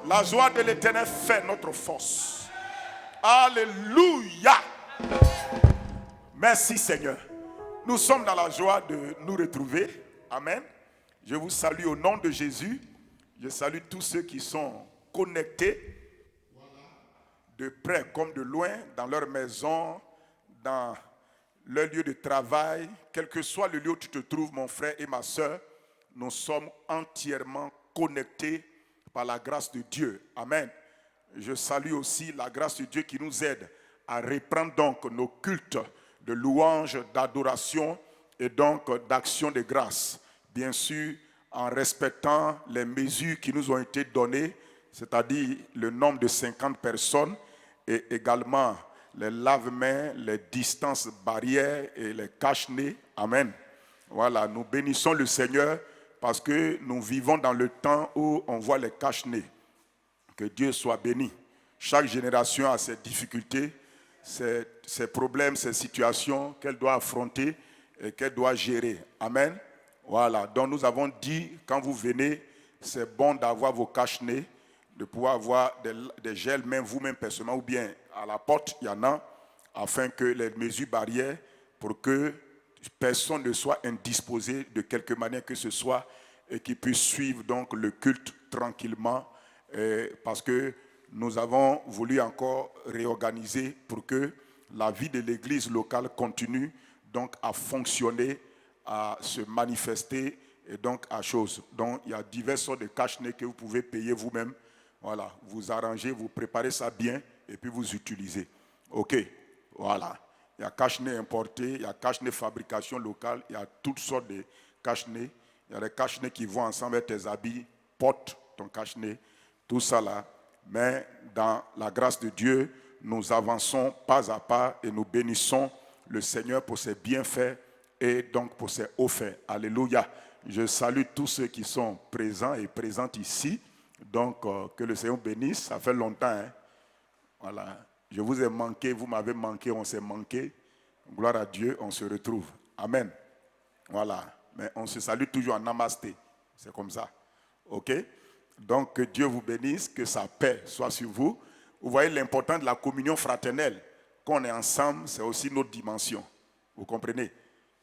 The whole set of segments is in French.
La joie de l'Éternel fait notre force. Alléluia. Merci Seigneur. Nous sommes dans la joie de nous retrouver. Amen. Je vous salue au nom de Jésus. Je salue tous ceux qui sont connectés, de près comme de loin, dans leur maison, dans leur lieu de travail. Quel que soit le lieu où tu te trouves, mon frère et ma soeur, nous sommes entièrement connectés par la grâce de Dieu. Amen. Je salue aussi la grâce de Dieu qui nous aide à reprendre donc nos cultes de louange, d'adoration et donc d'action de grâce. Bien sûr, en respectant les mesures qui nous ont été données, c'est-à-dire le nombre de 50 personnes et également les lave-mains, les distances barrières et les cache-nez. Amen. Voilà, nous bénissons le Seigneur parce que nous vivons dans le temps où on voit les cache-nez. Que Dieu soit béni. Chaque génération a ses difficultés, ses problèmes, ses situations qu'elle doit affronter et qu'elle doit gérer. Amen. Voilà. Donc nous avons dit, quand vous venez, c'est bon d'avoir vos cache-nez, de pouvoir avoir des gels, même vous-même personnellement, ou bien à la porte, il y en a, afin que les mesures barrières, pour que personne ne soit indisposé de quelque manière que ce soit, et qu'il puisse suivre donc le culte tranquillement, parce que nous avons voulu encore réorganiser pour que la vie de l'église locale continue donc à fonctionner, à se manifester et donc à chose. Donc il y a diverses sortes de cache-nez que vous pouvez payer vous-même. Voilà, vous arrangez, vous préparez ça bien et puis vous utilisez. Ok, voilà. Il y a cache-nez importé, il y a cache-nez fabrication locale, il y a toutes sortes de cache-nez. Il y a des cache-nez qui vont ensemble avec tes habits, porte ton cache-nez, tout ça là. Mais dans la grâce de Dieu, nous avançons pas à pas et nous bénissons le Seigneur pour ses bienfaits et donc pour ses hauts faits. Alléluia. Je salue tous ceux qui sont présents et présentes ici. Donc, que le Seigneur bénisse. Ça fait longtemps. Hein? Voilà. Je vous ai manqué, vous m'avez manqué, on s'est manqué. Gloire à Dieu, on se retrouve. Amen. Voilà. Mais on se salue toujours en namasté. C'est comme ça. OK? Donc, que Dieu vous bénisse, que sa paix soit sur vous. Vous voyez l'importance de la communion fraternelle. Quand on est ensemble, c'est aussi notre dimension. Vous comprenez?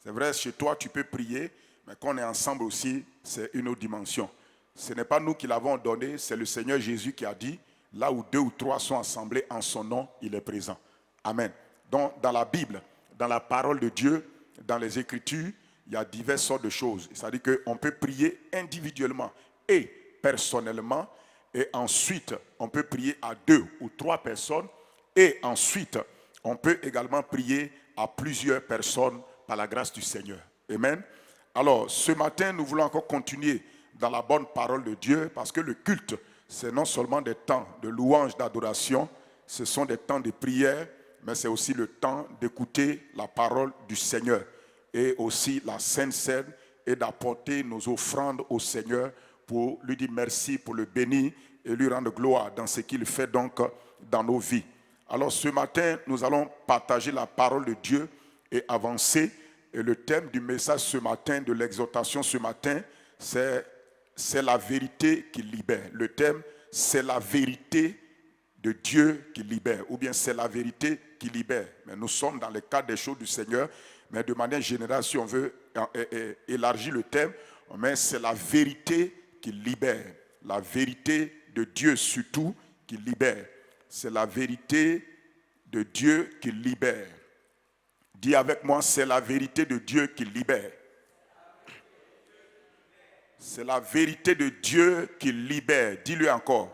C'est vrai, chez toi, tu peux prier, mais quand on est ensemble aussi, c'est une autre dimension. Ce n'est pas nous qui l'avons donné, c'est le Seigneur Jésus qui a dit, là où 2 ou 3 sont assemblés en son nom, il est présent. Amen. Donc, dans la Bible, dans la parole de Dieu, dans les Écritures, il y a diverses sortes de choses. C'est-à-dire qu'on peut prier individuellement et personnellement, et ensuite, on peut prier à 2 ou 3 personnes, et ensuite, on peut également prier à plusieurs personnes par la grâce du Seigneur. Amen. Alors, ce matin, nous voulons encore continuer dans la bonne parole de Dieu, parce que le culte, c'est non seulement des temps de louange, d'adoration, ce sont des temps de prière, mais c'est aussi le temps d'écouter la parole du Seigneur et aussi la Sainte Seine et d'apporter nos offrandes au Seigneur pour lui dire merci, pour le bénir et lui rendre gloire dans ce qu'il fait donc dans nos vies. Alors ce matin, nous allons partager la parole de Dieu et avancer. Et le thème du message ce matin, de l'exhortation ce matin, c'est la vérité qui libère. Le thème, c'est la vérité de Dieu qui libère, ou bien c'est la vérité qui libère. Mais nous sommes dans le cadre des choses du Seigneur, mais de manière générale, si on veut élargir le thème, mais c'est la vérité qui libère. La vérité de Dieu surtout qui libère. C'est la vérité de Dieu qui libère. Dis avec moi, c'est la vérité de Dieu qui libère. C'est la vérité de Dieu qui libère. Dis-le encore.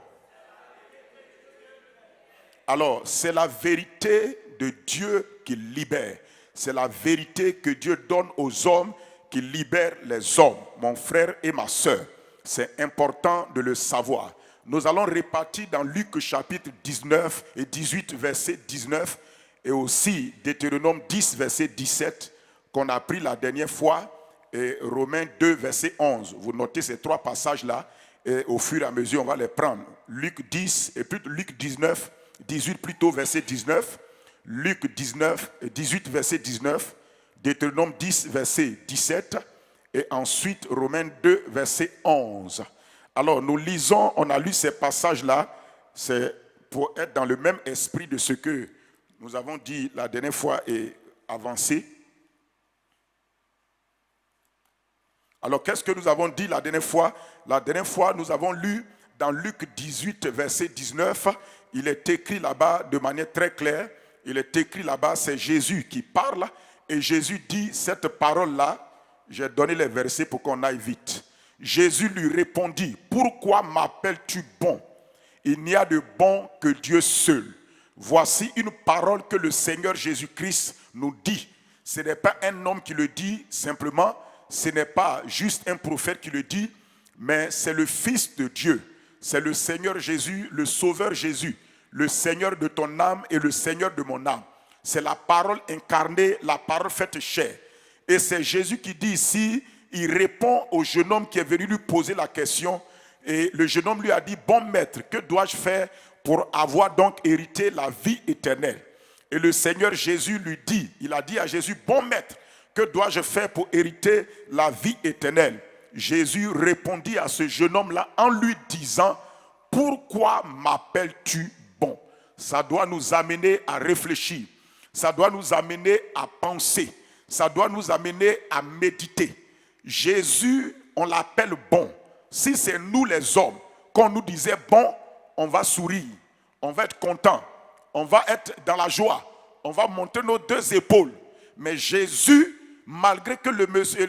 Alors, c'est la vérité de Dieu qui libère. C'est la vérité que Dieu donne aux hommes qui libère les hommes. Mon frère et ma soeur, c'est important de le savoir. Nous allons répartir dans Luc chapitre 19 et 18, verset 19, et aussi Deutéronome 10, verset 17, qu'on a pris la dernière fois, et Romains 2, verset 11. Vous notez ces 3 passages-là, et au fur et à mesure, on va les prendre. Luc 10, et puis Luc 19, 18 plutôt, verset 19. Luc 19, 18, verset 19. Deutéronome 10, verset 17. Et ensuite, Romains 2, verset 11. Alors, nous lisons, on a lu ces passages-là, c'est pour être dans le même esprit de ce que nous avons dit la dernière fois et avancé. Alors, qu'est-ce que nous avons dit la dernière fois? La dernière fois, nous avons lu dans Luc 18, verset 19, il est écrit là-bas de manière très claire, il est écrit là-bas, c'est Jésus qui parle, et Jésus dit cette parole-là, j'ai donné les versets pour qu'on aille vite. Jésus lui répondit, pourquoi m'appelles-tu bon? Il n'y a de bon que Dieu seul. Voici une parole que le Seigneur Jésus-Christ nous dit. Ce n'est pas un homme qui le dit simplement, ce n'est pas juste un prophète qui le dit, mais c'est le Fils de Dieu. C'est le Seigneur Jésus, le Sauveur Jésus, le Seigneur de ton âme et le Seigneur de mon âme. C'est la parole incarnée, la parole faite chair. Et c'est Jésus qui dit ici, il répond au jeune homme qui est venu lui poser la question. Et le jeune homme lui a dit, bon maître, que dois-je faire pour avoir donc hérité la vie éternelle? Et le Seigneur Jésus lui dit, il a dit à Jésus, bon maître, que dois-je faire pour hériter la vie éternelle? Jésus répondit à ce jeune homme-là en lui disant, pourquoi m'appelles-tu bon? Ça doit nous amener à réfléchir, ça doit nous amener à penser, ça doit nous amener à méditer. Jésus, on l'appelle bon. Si c'est nous les hommes, qu'on nous disait bon, on va sourire, on va être content, on va être dans la joie, on va monter nos deux épaules. Mais Jésus, malgré que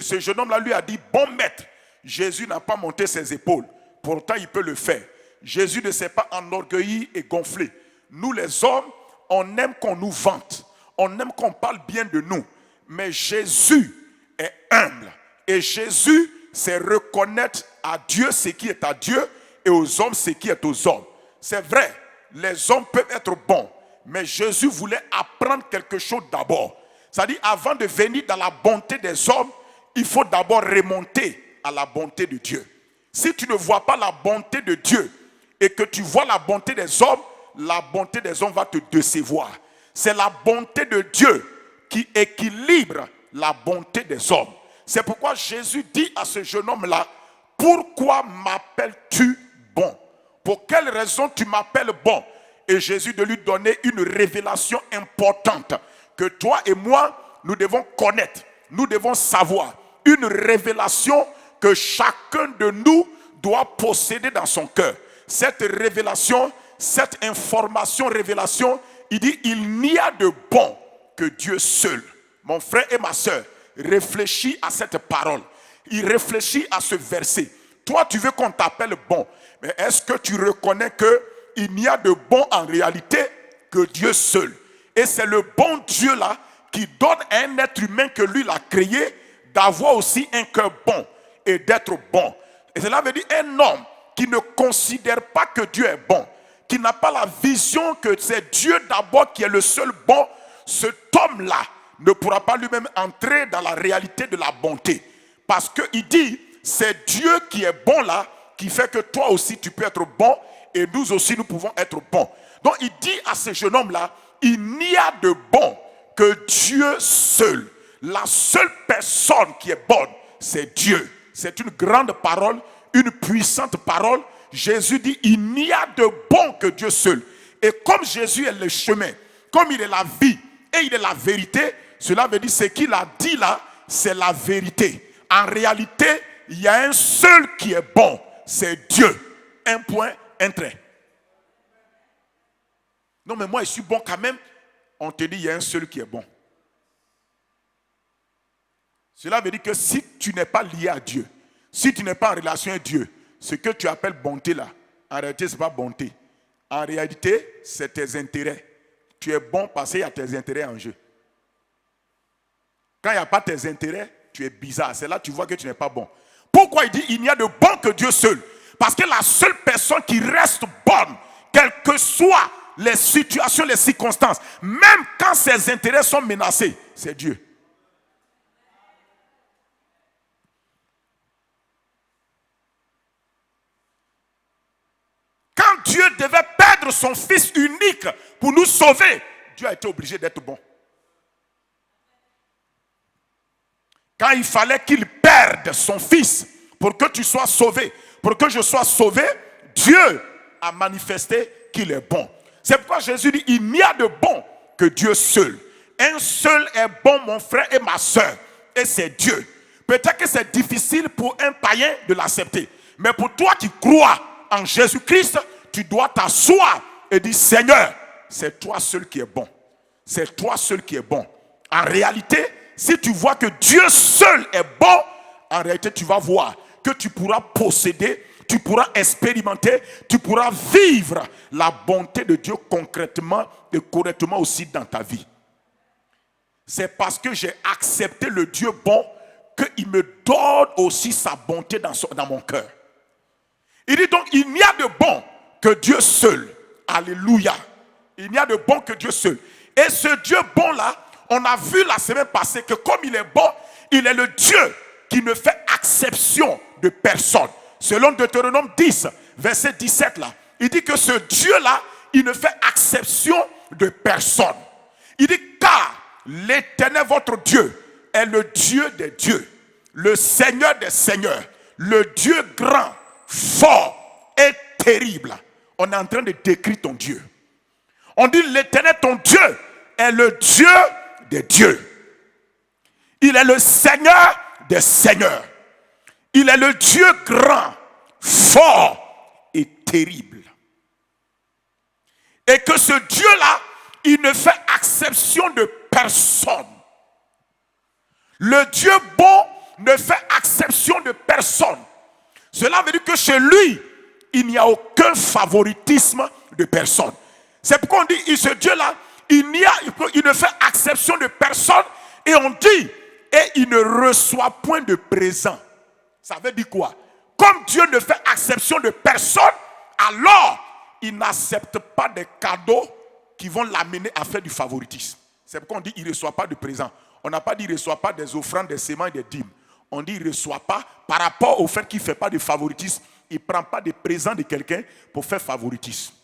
ce jeune homme-là lui a dit bon maître, Jésus n'a pas monté ses épaules. Pourtant, il peut le faire. Jésus ne s'est pas enorgueilli et gonflé. Nous les hommes, on aime qu'on nous vante, on aime qu'on parle bien de nous. Mais Jésus est humble. Et Jésus, c'est reconnaître à Dieu ce qui est à Dieu et aux hommes ce qui est aux hommes. C'est vrai, les hommes peuvent être bons, mais Jésus voulait apprendre quelque chose d'abord. C'est-à-dire, avant de venir dans la bonté des hommes, il faut d'abord remonter à la bonté de Dieu. Si tu ne vois pas la bonté de Dieu et que tu vois la bonté des hommes, la bonté des hommes va te décevoir. C'est la bonté de Dieu qui équilibre la bonté des hommes. C'est pourquoi Jésus dit à ce jeune homme-là, pourquoi m'appelles-tu bon? Pour quelle raison tu m'appelles bon? Et Jésus de lui donner une révélation importante que toi et moi, nous devons connaître, nous devons savoir. Une révélation que chacun de nous doit posséder dans son cœur. Cette révélation, cette information, révélation, il dit, il n'y a de bon que Dieu seul. Mon frère et ma soeur, réfléchis à cette parole. Il réfléchit à ce verset. Toi, tu veux qu'on t'appelle bon. Mais est-ce que tu reconnais qu'il n'y a de bon en réalité que Dieu seul? Et c'est le bon Dieu là qui donne à un être humain que lui l'a créé d'avoir aussi un cœur bon et d'être bon. Et cela veut dire un homme qui ne considère pas que Dieu est bon, qui n'a pas la vision que c'est Dieu d'abord qui est le seul bon, cet homme-là ne pourra pas lui-même entrer dans la réalité de la bonté. Parce qu'il dit, c'est Dieu qui est bon là, qui fait que toi aussi tu peux être bon, et nous aussi nous pouvons être bons. Donc il dit à ce jeune homme-là, il n'y a de bon que Dieu seul. La seule personne qui est bonne, c'est Dieu. C'est une grande parole, une puissante parole. Jésus dit, il n'y a de bon que Dieu seul. Et comme Jésus est le chemin, comme il est la vie et il est la vérité, cela veut dire ce qu'il a dit là, c'est la vérité. En réalité, il y a un seul qui est bon, c'est Dieu. Un point, un trait. Non mais moi je suis bon quand même. On te dit il y a un seul qui est bon. Cela veut dire que si tu n'es pas lié à Dieu, si tu n'es pas en relation avec Dieu, ce que tu appelles bonté là, en réalité ce n'est pas bonté. En réalité, c'est tes intérêts. Tu es bon parce qu'il y a tes intérêts en jeu. Quand il n'y a pas tes intérêts, tu es bizarre. C'est là que tu vois que tu n'es pas bon. Pourquoi il dit il n'y a de bon que Dieu seul? Parce que la seule personne qui reste bonne, quelles que soient les situations, les circonstances, même quand ses intérêts sont menacés, c'est Dieu. Quand Dieu devait perdre son fils unique pour nous sauver, Dieu a été obligé d'être bon. Quand il fallait qu'il perde son fils pour que tu sois sauvé, pour que je sois sauvé, Dieu a manifesté qu'il est bon. C'est pourquoi Jésus dit, il n'y a de bon que Dieu seul. Un seul est bon, mon frère et ma soeur, et c'est Dieu. Peut-être que c'est difficile pour un païen de l'accepter, mais pour toi qui crois en Jésus-Christ, tu dois t'asseoir et dire, Seigneur, c'est toi seul qui est bon. C'est toi seul qui est bon. En réalité, si tu vois que Dieu seul est bon, en réalité, tu vas voir que tu pourras posséder, tu pourras expérimenter, tu pourras vivre la bonté de Dieu concrètement et correctement aussi dans ta vie. C'est parce que j'ai accepté le Dieu bon qu'il me donne aussi sa bonté dans mon cœur. Il dit donc, il n'y a de bon que Dieu seul. Alléluia. Il n'y a de bon que Dieu seul. Et ce Dieu bon là, on a vu la semaine passée que comme il est bon, il est le Dieu qui ne fait exception de personne. Selon Deutéronome 10, verset 17 là, il dit que ce Dieu-là, il ne fait exception de personne. Il dit car l'Éternel votre Dieu est le Dieu des dieux, le Seigneur des seigneurs, le Dieu grand, fort et terrible. On est en train de décrire ton Dieu. On dit l'Éternel ton Dieu est le Dieu des dieux. Il est le Seigneur des seigneurs. Il est le Dieu grand, fort et terrible. Et que ce Dieu-là, il ne fait exception de personne. Le Dieu bon ne fait exception de personne. Cela veut dire que chez lui, il n'y a aucun favoritisme de personne. C'est pourquoi on dit, ce Dieu-là, il ne fait exception de personne. Et on dit, et il ne reçoit point de présent. Ça veut dire quoi? Comme Dieu ne fait exception de personne, alors il n'accepte pas des cadeaux qui vont l'amener à faire du favoritisme. C'est pourquoi on dit, il ne reçoit pas de présent. On n'a pas dit, il ne reçoit pas des offrandes, des séments et des dîmes. On dit, il ne reçoit pas, par rapport au fait qu'il ne fait pas de favoritisme, il ne prend pas de présent de quelqu'un pour faire favoritisme.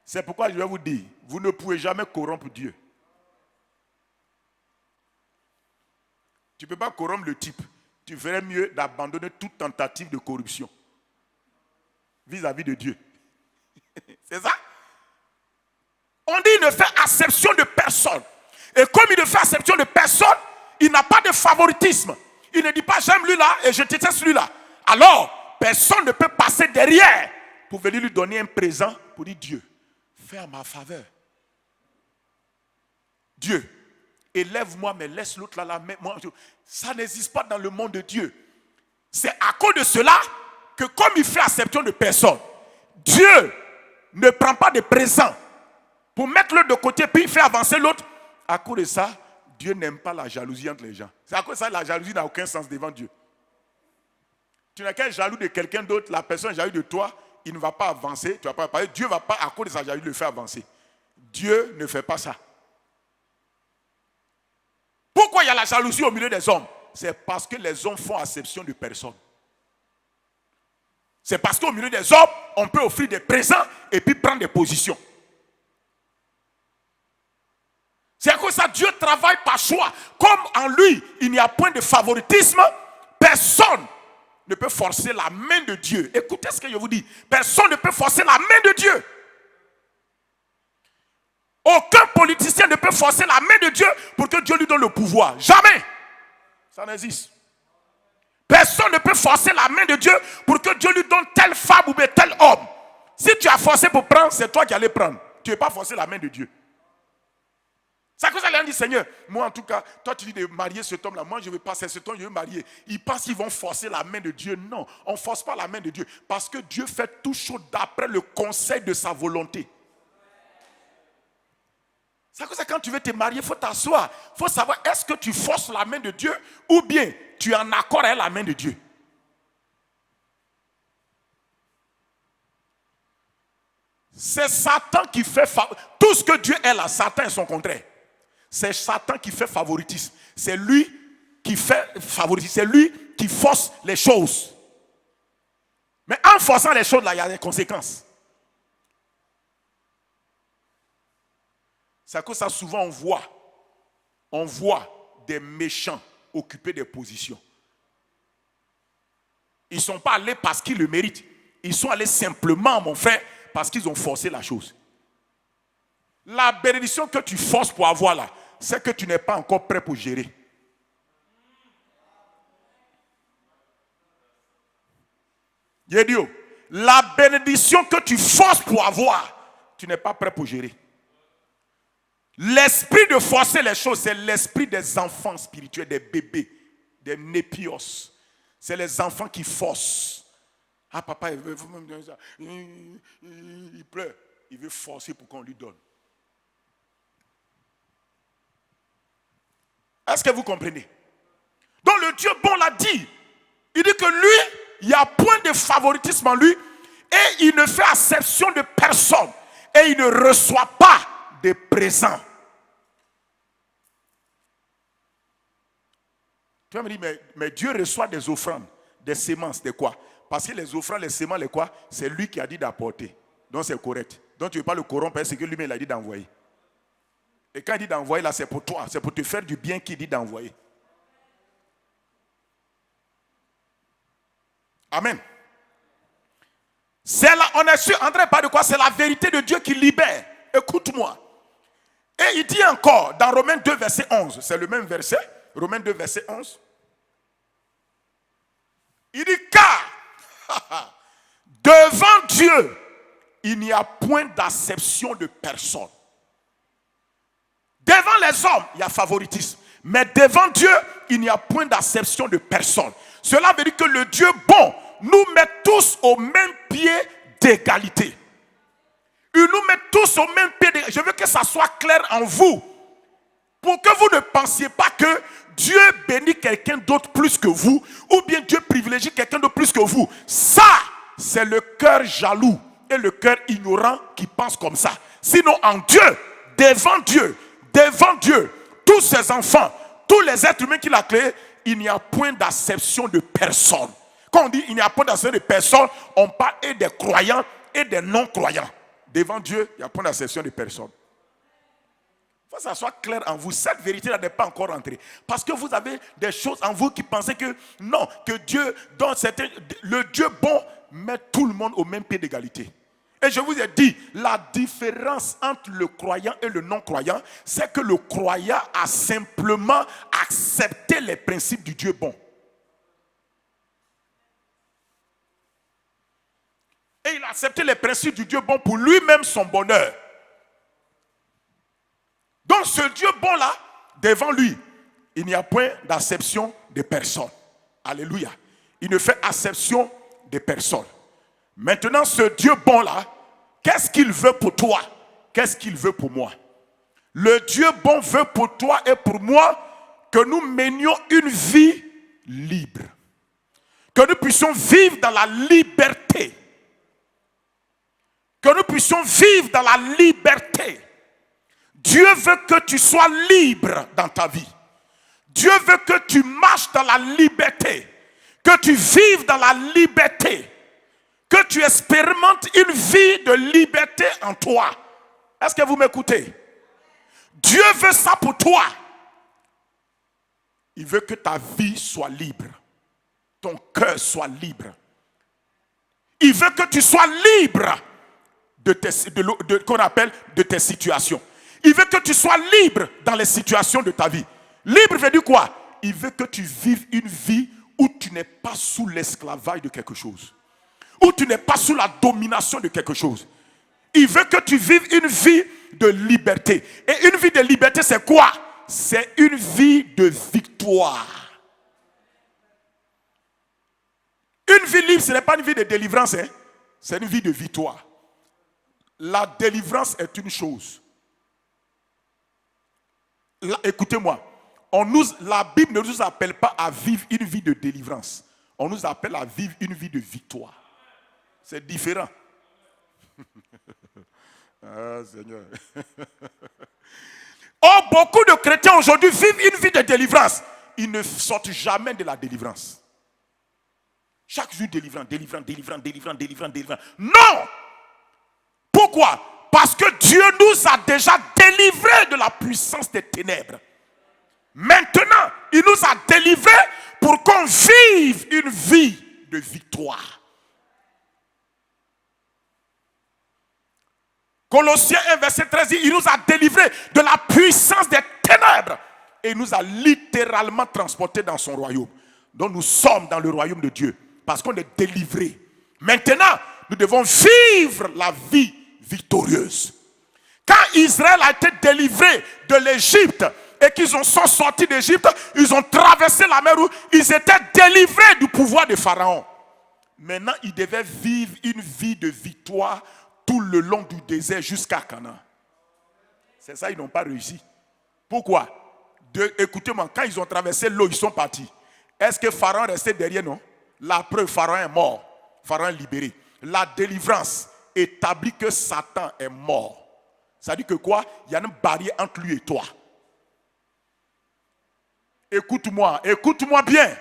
C'est pourquoi je vais vous dire, vous ne pouvez jamais corrompre Dieu. Tu ne peux pas corrompre le type. Tu ferais mieux d'abandonner toute tentative de corruption vis-à-vis de Dieu. C'est ça? On dit qu'il ne fait exception de personne. Et comme il ne fait exception de personne, il n'a pas de favoritisme. Il ne dit pas j'aime lui là et je déteste lui là. Alors, personne ne peut passer derrière pour venir lui donner un présent pour dire Dieu, fais en ma faveur. Dieu, élève-moi mais laisse l'autre là, moi. Ça n'existe pas dans le monde de Dieu. C'est à cause de cela que comme il fait exception de personne, Dieu ne prend pas de présent pour mettre l'autre de côté puis il fait avancer l'autre. À cause de ça, Dieu n'aime pas la jalousie entre les gens. C'est à cause de ça que la jalousie n'a aucun sens devant Dieu. Tu n'es qu'un jaloux de quelqu'un d'autre, la personne jalouse de toi, il ne va pas avancer, tu vas pas parler. Dieu ne va pas, à cause de sa jalousie, le faire avancer. Dieu ne fait pas ça. Pourquoi il y a la jalousie au milieu des hommes? C'est parce que les hommes font exception de personne. C'est parce qu'au milieu des hommes, on peut offrir des présents et puis prendre des positions. C'est à cause de ça que Dieu travaille par choix. Comme en lui, il n'y a point de favoritisme, personne ne peut forcer la main de Dieu. Écoutez ce que je vous dis. Personne ne peut forcer la main de Dieu. Aucun politicien ne peut forcer la main de Dieu pour que Dieu lui donne le pouvoir. Jamais. Ça n'existe. Personne ne peut forcer la main de Dieu pour que Dieu lui donne telle femme ou tel homme. Si tu as forcé pour prendre, c'est toi qui allais prendre. Tu n'es pas forcé la main de Dieu. C'est à cause ça, dit Seigneur, moi en tout cas, toi tu dis de marier cet homme-là, moi je ne veux pas, c'est cet homme, je veux marier. Ils pensent qu'ils vont forcer la main de Dieu. Non, on ne force pas la main de Dieu. Parce que Dieu fait tout chose d'après le conseil de sa volonté. C'est à cause ça, quand tu veux te marier, il faut t'asseoir. Il faut savoir, est-ce que tu forces la main de Dieu ou bien tu es en accord avec la main de Dieu. C'est Satan qui fait tout ce que Dieu est là, Satan est son contraire. C'est Satan qui fait favoritisme. C'est lui qui fait favoritisme. C'est lui qui force les choses. Mais en forçant les choses, là, il y a des conséquences. C'est à cause de ça, souvent on voit des méchants occuper des positions. Ils ne sont pas allés parce qu'ils le méritent. Ils sont allés simplement, mon frère, parce qu'ils ont forcé la chose. La bénédiction que tu forces pour avoir là, c'est que tu n'es pas encore prêt pour gérer. Yedio, la bénédiction que tu forces pour avoir, tu n'es pas prêt pour gérer. L'esprit de forcer les choses, c'est l'esprit des enfants spirituels, des bébés, des népios. C'est les enfants qui forcent. Ah, papa, il veut me donner ça. Il pleure. Il veut forcer pour qu'on lui donne. Est-ce que vous comprenez? Donc le Dieu bon l'a dit. Il dit que lui, il n'y a point de favoritisme en lui et il ne fait acception de personne et il ne reçoit pas de présents. Tu vas me dire, mais Dieu reçoit des offrandes, des semences, de quoi? Parce que les offrandes, les semences, les quoi? C'est lui qui a dit d'apporter. Donc c'est correct. Donc tu ne veux pas le corrompre, c'est que lui-même il a dit d'envoyer. Et quand il dit d'envoyer, là, c'est pour toi. C'est pour te faire du bien qu'il dit d'envoyer. Amen. C'est là, on est en train de parler de quoi? C'est la vérité de Dieu qui libère. Écoute-moi. Et il dit encore, dans Romains 2, verset 11, c'est le même verset, Romains 2, verset 11. Il dit, car devant Dieu, il n'y a point d'acception de personne. Devant les hommes, il y a favoritisme. Mais devant Dieu, il n'y a point d'acception de personne. Cela veut dire que le Dieu bon nous met tous au même pied d'égalité. Il nous met tous au même pied d'égalité. Je veux que ça soit clair en vous. Pour que vous ne pensiez pas que Dieu bénit quelqu'un d'autre plus que vous, ou bien Dieu privilégie quelqu'un d'autre plus que vous. Ça, c'est le cœur jaloux et le cœur ignorant qui pense comme ça. Sinon, en Dieu, devant Dieu, tous ses enfants, tous les êtres humains qu'il a créés, il n'y a point d'acception de personne. Quand on dit il n'y a point d'acception de personne, on parle et des croyants et des non-croyants. Devant Dieu, il n'y a point d'acception de personne. Il faut que ça soit clair en vous. Cette vérité-là n'est pas encore entrée. Parce que vous avez des choses en vous qui pensez que non, que Dieu, le Dieu bon, met tout le monde au même pied d'égalité. Et je vous ai dit, la différence entre le croyant et le non-croyant, c'est que le croyant a simplement accepté les principes du Dieu bon. Et il a accepté les principes du Dieu bon pour lui-même son bonheur. Donc ce Dieu bon là, devant lui, il n'y a point d'acception de personne. Alléluia. Il ne fait acception de personne. Maintenant, ce Dieu bon là, qu'est-ce qu'il veut pour toi? Qu'est-ce qu'il veut pour moi? Le Dieu bon veut pour toi et pour moi que nous menions une vie libre. Que nous puissions vivre dans la liberté. Que nous puissions vivre dans la liberté. Dieu veut que tu sois libre dans ta vie. Dieu veut que tu marches dans la liberté. Que tu vives dans la liberté. Que tu expérimentes une vie de liberté en toi. Est-ce que vous m'écoutez? Dieu veut ça pour toi. Il veut que ta vie soit libre. Ton cœur soit libre. Il veut que tu sois libre qu'on appelle de tes situations. Il veut que tu sois libre dans les situations de ta vie. Libre veut dire quoi? Il veut que tu vives une vie où tu n'es pas sous l'esclavage de quelque chose. Où tu n'es pas sous la domination de quelque chose. Il veut que tu vives une vie de liberté. Et une vie de liberté, c'est quoi? C'est une vie de victoire. Une vie libre, ce n'est pas une vie de délivrance. Hein? C'est une vie de victoire. La délivrance est une chose. Écoutez-moi. La Bible ne nous appelle pas à vivre une vie de délivrance. On nous appelle à vivre une vie de victoire. C'est différent. Ah, Seigneur. Oh, beaucoup de chrétiens aujourd'hui vivent une vie de délivrance. Ils ne sortent jamais de la délivrance. Chaque jour délivrant. Non! Pourquoi? Parce que Dieu nous a déjà délivrés de la puissance des ténèbres. Maintenant, il nous a délivrés pour qu'on vive une vie de victoire. Colossiens 1, verset 13 dit, il nous a délivrés de la puissance des ténèbres et il nous a littéralement transportés dans son royaume. Donc nous sommes dans le royaume de Dieu parce qu'on est délivrés. Maintenant, nous devons vivre la vie victorieuse. Quand Israël a été délivré de l'Égypte et qu'ils sont sortis d'Égypte, ils ont traversé la mer Rouge, ils étaient délivrés du pouvoir de Pharaon. Maintenant, ils devaient vivre une vie de victoire tout le long du désert jusqu'à Canaan. C'est ça, ils n'ont pas réussi. Pourquoi? Écoutez-moi, quand ils ont traversé l'eau, ils sont partis. Est-ce que Pharaon restait derrière? Non. La preuve, Pharaon est mort. Pharaon est libéré. La délivrance établit que Satan est mort. Ça dit que quoi? Il y a une barrière entre lui et toi. Écoute-moi bien.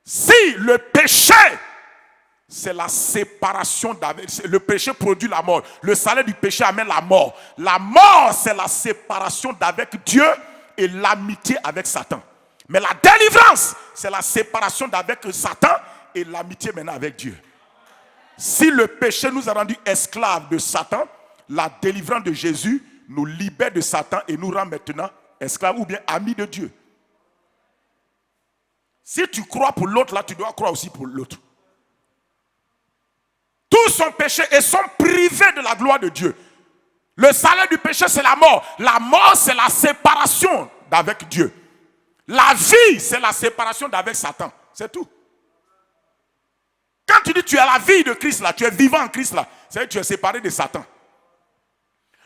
Si le péché, c'est la séparation d'avec, le péché produit la mort. Le salaire du péché amène la mort. La mort, c'est la séparation d'avec Dieu et l'amitié avec Satan. Mais la délivrance, c'est la séparation d'avec Satan et l'amitié maintenant avec Dieu. Si le péché nous a rendus esclaves de Satan, la délivrance de Jésus nous libère de Satan et nous rend maintenant esclaves ou bien amis de Dieu. Si tu crois pour l'autre, là, tu dois croire aussi pour l'autre. Tous sont péchés et sont privés de la gloire de Dieu. Le salaire du péché, c'est la mort. La mort, c'est la séparation d'avec Dieu. La vie, c'est la séparation d'avec Satan. C'est tout. Quand tu dis tu as la vie de Christ là, tu es vivant en Christ là, c'est-à-dire que tu es séparé de Satan.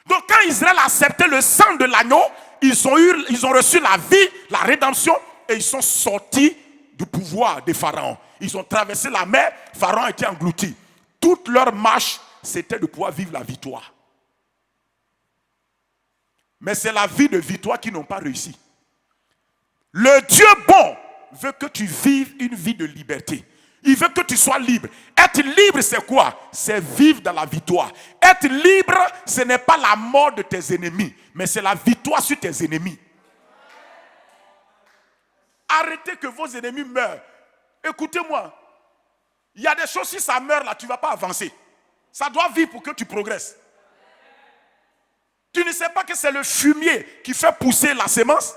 Donc quand Israël a accepté le sang de l'agneau, ils ont reçu la vie, la rédemption, et ils sont sortis du pouvoir de Pharaon. Ils ont traversé la mer, Pharaon a été englouti. Toute leur marche, c'était de pouvoir vivre la victoire. Mais c'est la vie de victoire qu'ils n'ont pas réussi. Le Dieu bon veut que tu vives une vie de liberté. Il veut que tu sois libre. Être libre, c'est quoi? C'est vivre dans la victoire. Être libre, ce n'est pas la mort de tes ennemis, mais c'est la victoire sur tes ennemis. Arrêtez que vos ennemis meurent. Écoutez-moi. Il y a des choses, si ça meurt là, tu ne vas pas avancer. Ça doit vivre pour que tu progresses. Tu ne sais pas que c'est le fumier qui fait pousser la semence?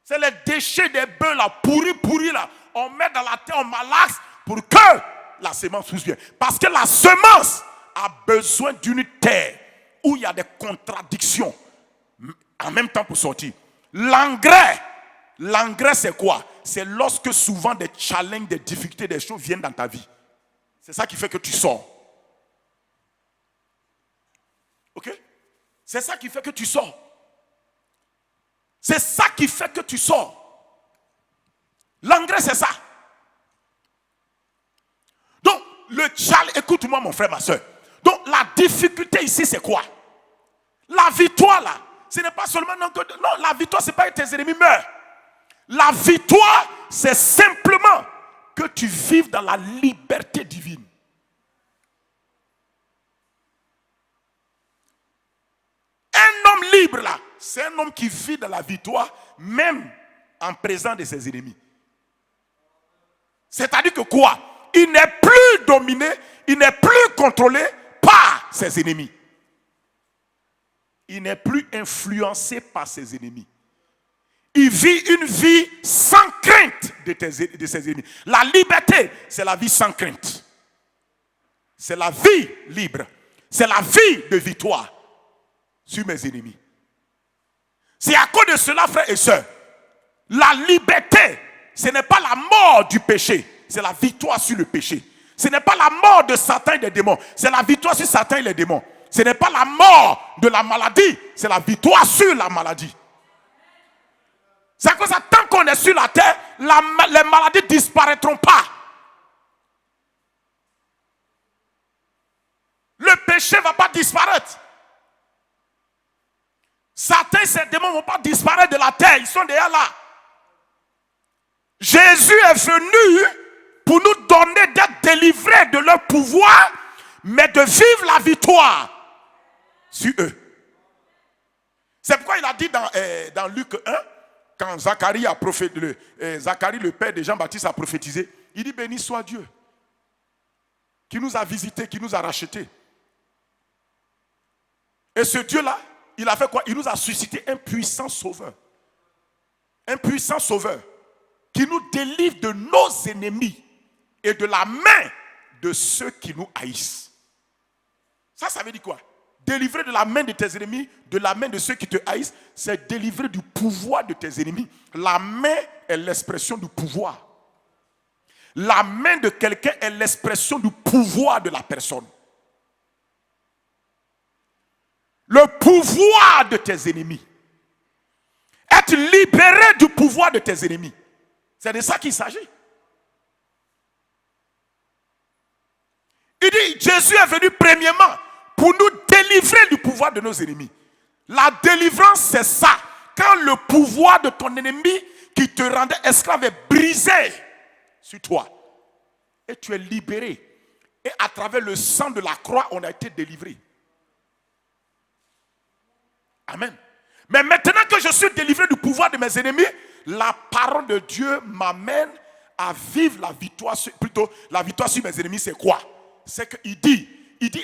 C'est les déchets des bœufs là, pourris là. On met dans la terre, on malaxe pour que la semence pousse bien. Parce que la semence a besoin d'une terre où il y a des contradictions en même temps pour sortir. L'engrais, c'est quoi? C'est lorsque souvent des challenges, des difficultés, des choses viennent dans ta vie. C'est ça qui fait que tu sors. Ok? C'est ça qui fait que tu sors. C'est ça qui fait que tu sors. L'engrais, c'est ça. Donc, le challenge, écoute-moi mon frère, ma soeur. Donc, la difficulté ici, c'est quoi? La victoire, là, ce n'est pas seulement... Non, la victoire, ce n'est pas que tes ennemis meurent. La victoire, c'est simplement que tu vives dans la liberté divine. Un homme libre, là, c'est un homme qui vit dans la victoire, même en présence de ses ennemis. C'est-à-dire que quoi? Il n'est plus dominé, il n'est plus contrôlé par ses ennemis. Il n'est plus influencé par ses ennemis. Il vit une vie sans crainte de ses ennemis. La liberté, c'est la vie sans crainte. C'est la vie libre. C'est la vie de victoire sur mes ennemis. C'est à cause de cela, frères et sœurs, la liberté, ce n'est pas la mort du péché, c'est la victoire sur le péché. Ce n'est pas la mort de Satan et des démons, c'est la victoire sur Satan et les démons. Ce n'est pas la mort de la maladie, c'est la victoire sur la maladie. C'est à cause de ça, tant qu'on est sur la terre, les maladies ne disparaîtront pas. Le péché ne va pas disparaître. Satan et ses démons ne vont pas disparaître de la terre, ils sont déjà là. Jésus est venu pour nous donner d'être délivrés de leur pouvoir, mais de vivre la victoire sur eux. C'est pourquoi il a dit dans Luc 1, Quand Zacharie, Zacharie, le père de Jean-Baptiste, a prophétisé, il dit béni soit Dieu, qui nous a visités, qui nous a rachetés. Et ce Dieu-là, il a fait quoi? Il nous a suscité un puissant sauveur. Un puissant sauveur qui nous délivre de nos ennemis et de la main de ceux qui nous haïssent. Ça veut dire quoi? Délivrer de la main de tes ennemis, de la main de ceux qui te haïssent, c'est délivrer du pouvoir de tes ennemis. La main est l'expression du pouvoir. La main de quelqu'un est l'expression du pouvoir de la personne. Le pouvoir de tes ennemis. Être libéré du pouvoir de tes ennemis. C'est de ça qu'il s'agit. Il dit, Jésus est venu premièrement pour nous délivrer du pouvoir de nos ennemis. La délivrance, c'est ça. Quand le pouvoir de ton ennemi qui te rendait esclave est brisé sur toi. Et tu es libéré. Et à travers le sang de la croix, on a été délivré. Amen. Mais maintenant que je suis délivré du pouvoir de mes ennemis, la parole de Dieu m'amène à vivre la victoire, plutôt la victoire sur mes ennemis, c'est quoi? C'est qu'il dit,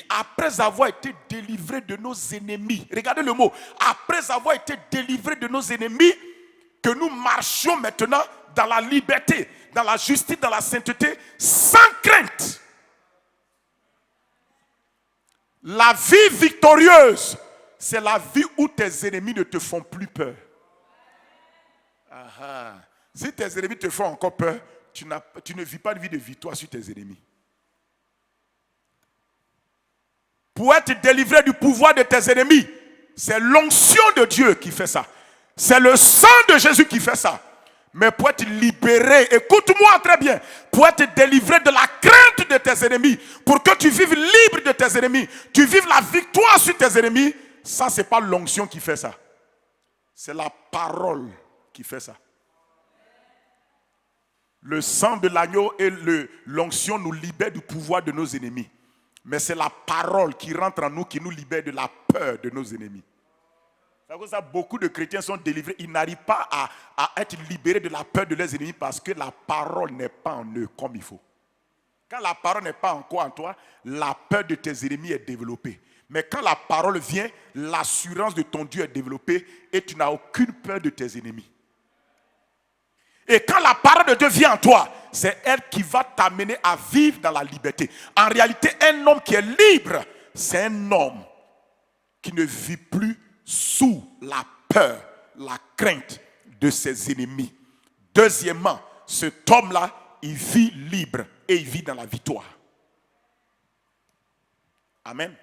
après avoir été délivré de nos ennemis, regardez le mot, après avoir été délivré de nos ennemis, que nous marchions maintenant dans la liberté, dans la justice, dans la sainteté, sans crainte. La vie victorieuse, c'est la vie où tes ennemis ne te font plus peur. Si tes ennemis te font encore peur, tu ne vis pas une vie de victoire sur tes ennemis. Pour être délivré du pouvoir de tes ennemis, c'est l'onction de Dieu qui fait ça. C'est le sang de Jésus qui fait ça. Mais pour être libéré, écoute-moi très bien, pour être délivré de la crainte de tes ennemis, pour que tu vives libre de tes ennemis, tu vives la victoire sur tes ennemis, ça c'est pas l'onction qui fait ça. C'est la parole qui fait ça. Le sang de l'agneau et l'onction nous libèrent du pouvoir de nos ennemis. Mais c'est la parole qui rentre en nous, qui nous libère de la peur de nos ennemis. C'est pour ça que beaucoup de chrétiens sont délivrés. Ils n'arrivent pas à être libérés de la peur de leurs ennemis parce que la parole n'est pas en eux comme il faut. Quand la parole n'est pas en toi, la peur de tes ennemis est développée. Mais quand la parole vient, l'assurance de ton Dieu est développée et tu n'as aucune peur de tes ennemis. Et quand la parole de Dieu vient en toi, c'est elle qui va t'amener à vivre dans la liberté. En réalité, un homme qui est libre, c'est un homme qui ne vit plus sous la peur, la crainte de ses ennemis. Deuxièmement, cet homme-là, il vit libre et il vit dans la victoire. Amen.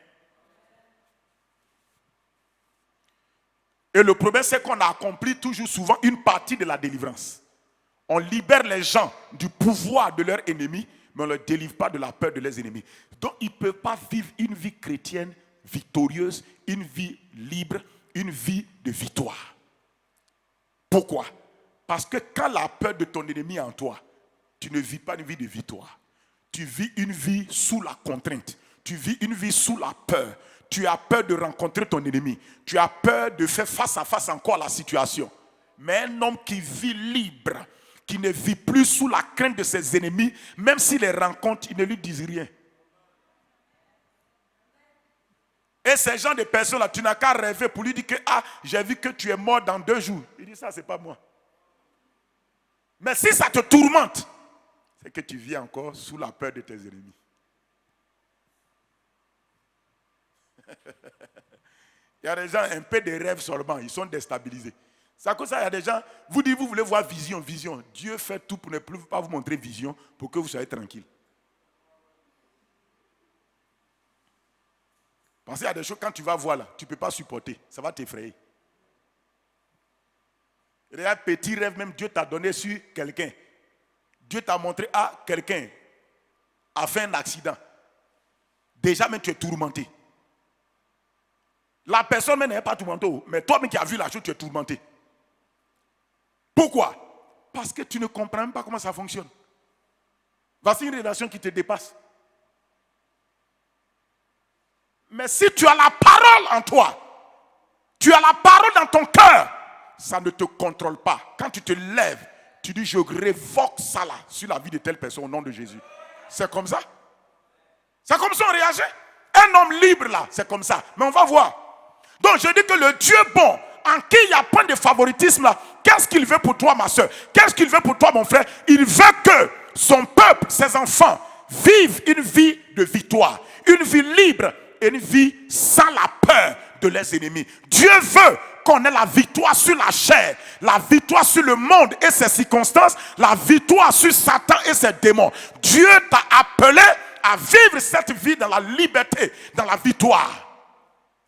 Et le problème, c'est qu'on a accompli toujours souvent une partie de la délivrance. On libère les gens du pouvoir de leurs ennemis, mais on ne les délivre pas de la peur de leurs ennemis. Donc, ils ne peuvent pas vivre une vie chrétienne victorieuse, une vie libre, une vie de victoire. Pourquoi? Parce que quand la peur de ton ennemi est en toi, tu ne vis pas une vie de victoire. Tu vis une vie sous la contrainte. Tu vis une vie sous la peur. Tu as peur de rencontrer ton ennemi. Tu as peur de faire face à face encore à la situation. Mais un homme qui vit libre, qui ne vit plus sous la crainte de ses ennemis, même s'il les rencontre, ils ne lui disent rien. Et ces gens de personnes-là, tu n'as qu'à rêver pour lui dire que j'ai vu que tu es mort dans 2 jours. Il dit ça, c'est pas moi. Mais si ça te tourmente, c'est que tu vis encore sous la peur de tes ennemis. Il y a des gens, un peu de rêve seulement, ils sont déstabilisés. C'est à cause de ça, il y a des gens, vous dites, vous voulez voir vision. Dieu fait tout pour ne plus pas vous montrer vision, pour que vous soyez tranquille. Pensez à des choses, quand tu vas voir là, tu ne peux pas supporter, ça va t'effrayer. Il y a un petit rêve, même Dieu t'a donné sur quelqu'un. Dieu t'a montré, quelqu'un a fait un accident. Déjà, même tu es tourmenté. La personne même n'est pas tourmentée, mais toi-même qui as vu la chose, tu es tourmenté. Pourquoi? Parce que tu ne comprends même pas comment ça fonctionne. Voici une relation qui te dépasse. Mais si tu as la parole en toi, tu as la parole dans ton cœur, ça ne te contrôle pas. Quand tu te lèves, tu dis je révoque ça là sur la vie de telle personne au nom de Jésus. C'est comme ça. C'est comme ça on réagit. Un homme libre là, c'est comme ça. Mais on va voir. Donc je dis que le Dieu bon, en qui il y a point de favoritisme là, qu'est-ce qu'il veut pour toi ma soeur? Qu'est-ce qu'il veut pour toi mon frère? Il veut que son peuple, ses enfants, vivent une vie de victoire. Une vie libre et une vie sans la peur de leurs ennemis. Dieu veut qu'on ait la victoire sur la chair, la victoire sur le monde et ses circonstances, la victoire sur Satan et ses démons. Dieu t'a appelé à vivre cette vie dans la liberté, dans la victoire.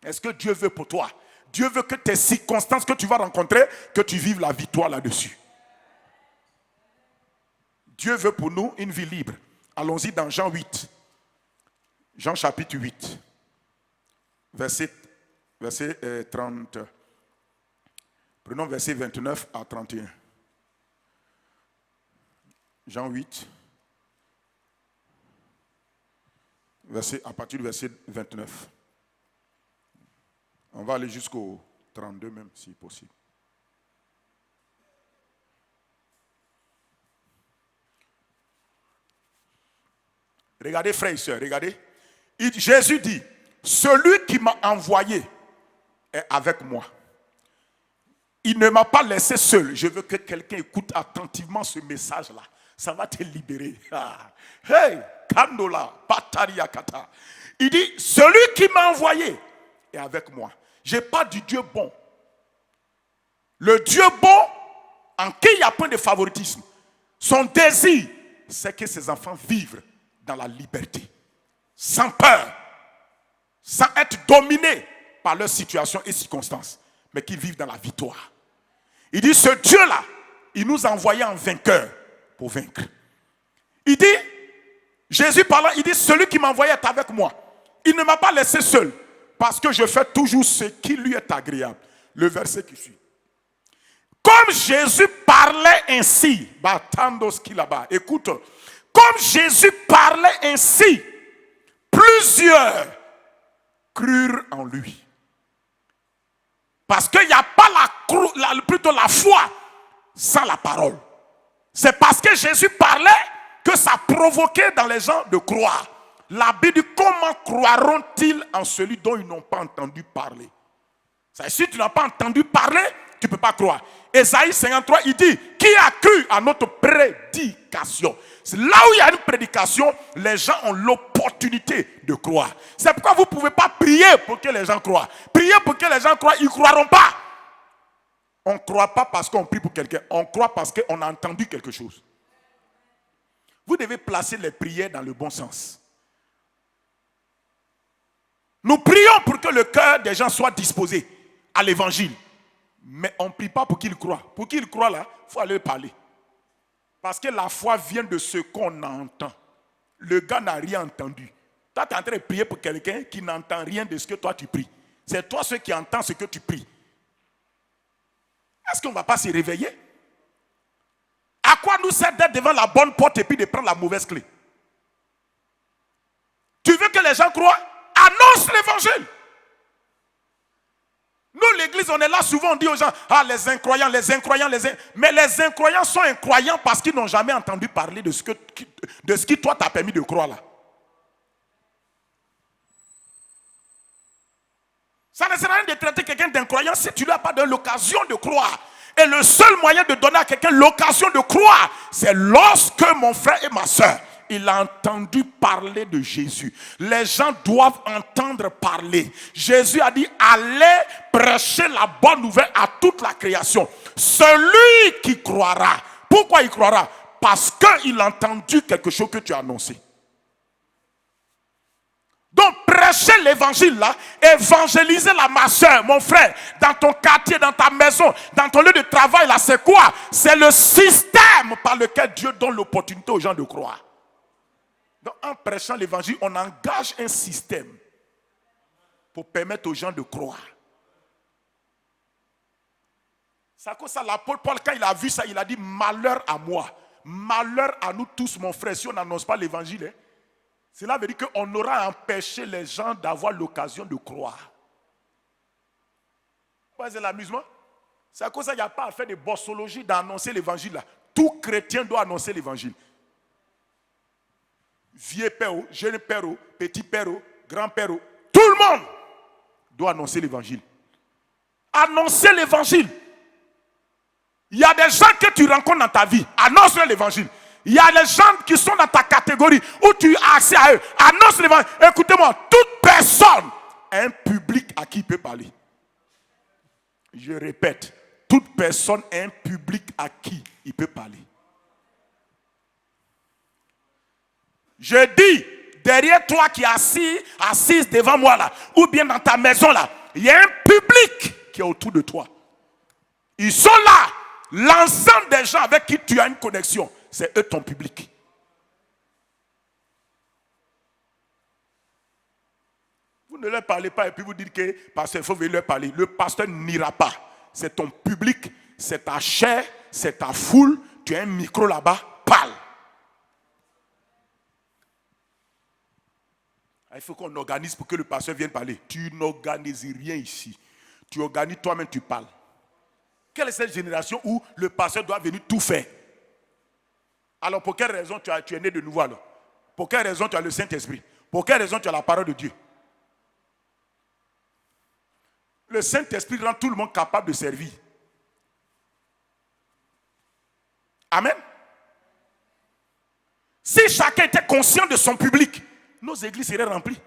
Est-ce que Dieu veut pour toi? Dieu veut que tes circonstances que tu vas rencontrer, que tu vives la victoire là-dessus. Dieu veut pour nous une vie libre. Allons-y dans Jean 8. Jean chapitre 8. Verset 30. Prenons verset 29 à 31. Jean 8. À partir du verset 29. On va aller jusqu'au 32 même, si possible. Regardez, frères et sœurs, regardez. Jésus dit, celui qui m'a envoyé est avec moi. Il ne m'a pas laissé seul. Je veux que quelqu'un écoute attentivement ce message-là. Ça va te libérer. Hey, Kandola, Patariakata. Il dit, celui qui m'a envoyé est avec moi. Je parle du Dieu bon. Le Dieu bon, en qui il n'y a point de favoritisme. Son désir, c'est que ses enfants vivent dans la liberté. Sans peur. Sans être dominés par leur situation et circonstances. Mais qu'ils vivent dans la victoire. Il dit, ce Dieu-là, il nous a envoyés en vainqueur pour vaincre. Il dit, Jésus parlant, il dit, celui qui m'a envoyé est avec moi. Il ne m'a pas laissé seul. Parce que je fais toujours ce qui lui est agréable. Le verset qui suit. Comme Jésus parlait ainsi, écoute, comme Jésus parlait ainsi, plusieurs crurent en lui. Parce qu'il n'y a pas plutôt la foi sans la parole. C'est parce que Jésus parlait que ça provoquait dans les gens de croire. La Bible dit, comment croiront-ils en celui dont ils n'ont pas entendu parler? Si tu n'as pas entendu parler, tu ne peux pas croire. Ésaïe 53, il dit, qui a cru à notre prédication? C'est là où il y a une prédication, les gens ont l'opportunité de croire. C'est pourquoi vous ne pouvez pas prier pour que les gens croient. Prier pour que les gens croient, ils ne croiront pas. On ne croit pas parce qu'on prie pour quelqu'un, on croit parce qu'on a entendu quelque chose. Vous devez placer les prières dans le bon sens. Nous prions pour que le cœur des gens soit disposé à l'évangile. Mais on ne prie pas pour qu'ils croient. Pour qu'ils croient là, il faut aller parler. Parce que la foi vient de ce qu'on entend. Le gars n'a rien entendu. Toi, tu es en train de prier pour quelqu'un qui n'entend rien de ce que toi tu pries. C'est toi ceux qui entends ce que tu pries. Est-ce qu'on ne va pas se réveiller? À quoi nous sert d'être devant la bonne porte et puis de prendre la mauvaise clé? Tu veux que les gens croient? Annonce l'évangile. Nous, l'église, on est là souvent, on dit aux gens, ah, les incroyants, mais les incroyants sont incroyants parce qu'ils n'ont jamais entendu parler de ce qui toi t'a permis de croire là. Ça ne sert à rien de traiter quelqu'un d'incroyant si tu ne lui as pas donné l'occasion de croire. Et le seul moyen de donner à quelqu'un l'occasion de croire, c'est lorsque mon frère et ma soeur, il a entendu parler de Jésus. Les gens doivent entendre parler. Jésus a dit, allez prêcher la bonne nouvelle à toute la création. Celui qui croira. Pourquoi il croira? Parce qu'il a entendu quelque chose que tu as annoncé. Donc prêcher l'évangile là, évangéliser la ma soeur, mon frère, dans ton quartier, dans ta maison, dans ton lieu de travail là, c'est quoi? C'est le système par lequel Dieu donne l'opportunité aux gens de croire. Donc en prêchant l'évangile, on engage un système pour permettre aux gens de croire. C'est à cause de ça, l'apôtre Paul, quand il a vu ça, il a dit, malheur à moi, malheur à nous tous, mon frère, si on n'annonce pas l'évangile. Hein, cela veut dire qu'on aura empêché les gens d'avoir l'occasion de croire. C'est l'amusement. C'est à cause de ça qu'il n'y a pas à faire de bossologie d'annoncer l'évangile là. Tout chrétien doit annoncer l'évangile. Vieux père, jeune père, petit père, grand père, tout le monde doit annoncer l'évangile. Annoncer l'évangile. Il y a des gens que tu rencontres dans ta vie, annonce l'évangile. Il y a des gens qui sont dans ta catégorie où tu as accès à eux, annonce l'évangile. Écoutez-moi, toute personne a un public à qui il peut parler. Je répète, toute personne a un public à qui il peut parler. Je dis, derrière toi qui es assise devant moi là, ou bien dans ta maison là, il y a un public qui est autour de toi. Ils sont là. L'ensemble des gens avec qui tu as une connexion, c'est eux ton public. Vous ne leur parlez pas et puis vous dites que pasteur, il faut venir leur parler. Le pasteur n'ira pas. C'est ton public, c'est ta chair, c'est ta foule. Tu as un micro là-bas, parle. Il faut qu'on organise pour que le pasteur vienne parler. Tu n'organises rien ici. Tu organises toi-même, tu parles. Quelle est cette génération où le pasteur doit venir tout faire? Alors pour quelle raison tu es né de nouveau alors? Pour quelle raison tu as le Saint-Esprit? Pour quelle raison tu as la parole de Dieu? Le Saint-Esprit rend tout le monde capable de servir. Amen. Si chacun était conscient de son public, nos églises seraient remplies.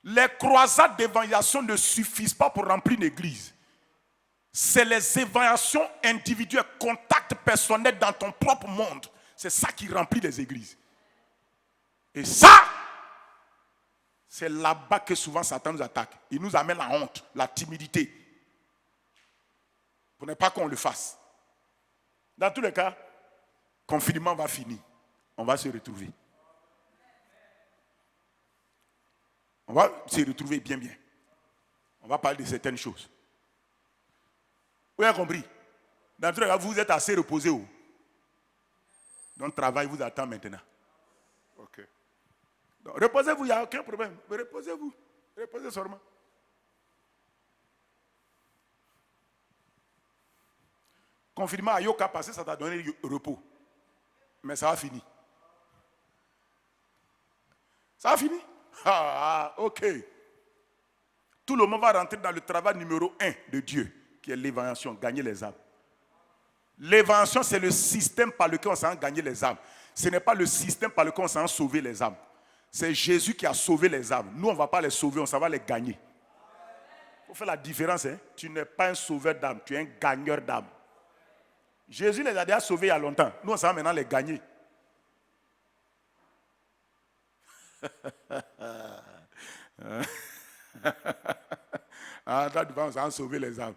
Les croisades d'évangélisation ne suffisent pas pour remplir une église. C'est les évangélisations individuelles, contact personnel dans ton propre monde. C'est ça qui remplit les églises. Et ça, c'est là-bas que souvent Satan nous attaque. Il nous amène la honte, la timidité. Pour ne pas qu'on le fasse. Dans tous les cas, confinement va finir. On va se retrouver. On va se retrouver bien. On va parler de certaines choses. Vous avez compris? Dans tous les cas, vous êtes assez reposé où? Donc, le travail vous attend maintenant. Ok. Donc, reposez-vous, il n'y a aucun problème. Mais reposez-vous. Reposez seulement. Confinement à Yoka passé, ça t'a donné repos. Mais ça va finir. Ça va finir? Ok. Tout le monde va rentrer dans le travail numéro 1 de Dieu, qui est l'évangélisation, gagner les âmes. L'évangélisation, c'est le système par lequel on s'en gagner les âmes. Ce n'est pas le système par lequel on s'en sauver les âmes. C'est Jésus qui a sauvé les âmes. Nous, on ne va pas les sauver, on s'en va les gagner. Il faut faire la différence. Hein? Tu n'es pas un sauveur d'âme, tu es un gagneur d'âme. Jésus les a déjà sauvés il y a longtemps. Nous, on s'en va maintenant les gagner. On s'en va sauver les âmes.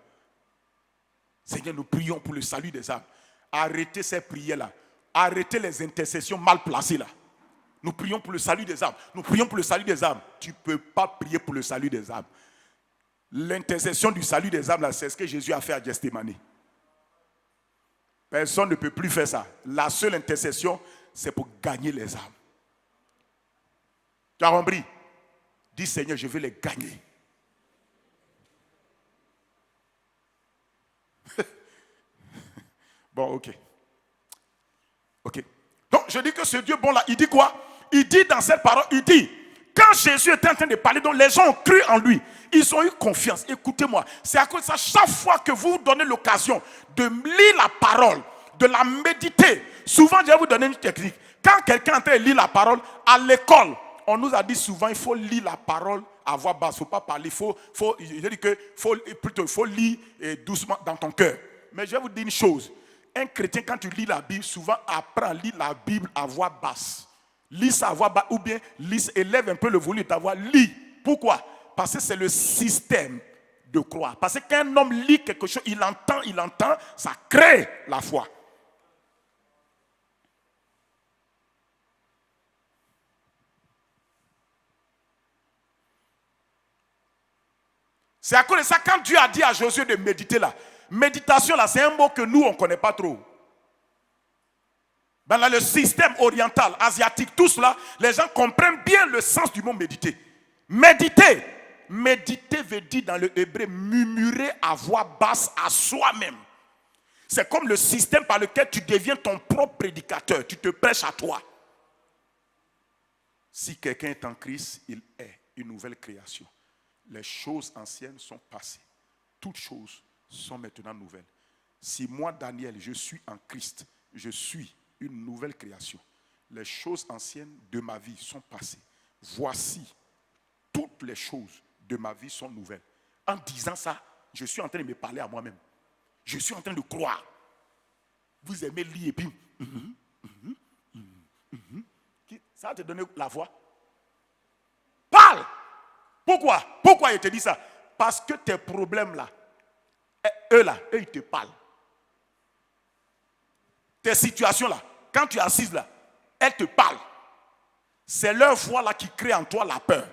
Seigneur, nous prions pour le salut des âmes. Arrêtez ces prières-là. Arrêtez les intercessions mal placées là. Nous prions pour le salut des âmes. Nous prions pour le salut des âmes. Tu ne peux pas prier pour le salut des âmes. L'intercession du salut des âmes, là, c'est ce que Jésus a fait à Gethsémani. Personne ne peut plus faire ça. La seule intercession, c'est pour gagner les âmes. Tu as compris? Dis Seigneur, je veux les gagner. Bon, ok. Ok. Donc, je dis que ce Dieu bon là, il dit quoi? Il dit dans cette parole, il dit, quand Jésus était en train de parler, donc les gens ont cru en lui. Ils ont eu confiance. Écoutez-moi, c'est à cause de ça, chaque fois que vous donnez l'occasion de lire la parole, de la méditer, souvent je vais vous donner une technique. Quand quelqu'un est en train de lire la parole, à l'école, on nous a dit souvent, il faut lire la parole à voix basse, il ne faut pas parler, je dis que il faut lire doucement dans ton cœur. Mais je vais vous dire une chose. Un chrétien, quand tu lis la Bible, souvent apprend à lire la Bible à voix basse. Lis ça à voix basse, ou bien élève un peu le volume de ta voix, lis. Pourquoi? Parce que c'est le système de croire. Parce que quand un homme lit quelque chose, il entend, ça crée la foi. C'est à cause de ça, quand Dieu a dit à Josué de méditer là, méditation là, c'est un mot que nous, on ne connaît pas trop. Dans le système oriental, asiatique, tout cela, les gens comprennent bien le sens du mot méditer. Méditer, méditer veut dire dans le hébreu murmurer à voix basse à soi-même. C'est comme le système par lequel tu deviens ton propre prédicateur. Tu te prêches à toi. Si quelqu'un est en Christ, il est une nouvelle création. Les choses anciennes sont passées. Toutes choses sont maintenant nouvelles. Si moi, Daniel, je suis en Christ, je suis une nouvelle création. Les choses anciennes de ma vie sont passées. Voici, toutes les choses de ma vie sont nouvelles. En disant ça, je suis en train de me parler à moi-même. Je suis en train de croire. Vous aimez lire et puis... Ça va te donner la voix. Parle! Pourquoi? Pourquoi il te dit ça? Parce que tes problèmes là, eux ils te parlent. Tes situations là, quand tu es assise là, elles te parlent. C'est leur voix là qui crée en toi la peur.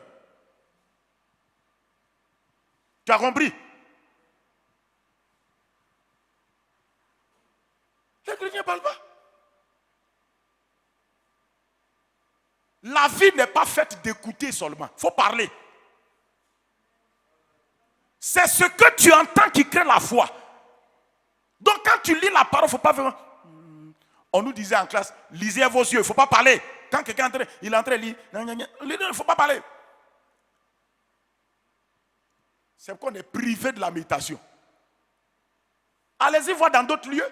Tu as compris? Les chrétiens ne parlent pas. La vie n'est pas faite d'écouter seulement. Il faut parler. C'est ce que tu entends qui crée la foi. Donc quand tu lis la parole, il ne faut pas vraiment... On nous disait en classe, lisez vos yeux, il ne faut pas parler. Quand quelqu'un est en train de lire, il ne faut pas parler. C'est qu'on est privé de la méditation. Allez-y voir dans d'autres lieux.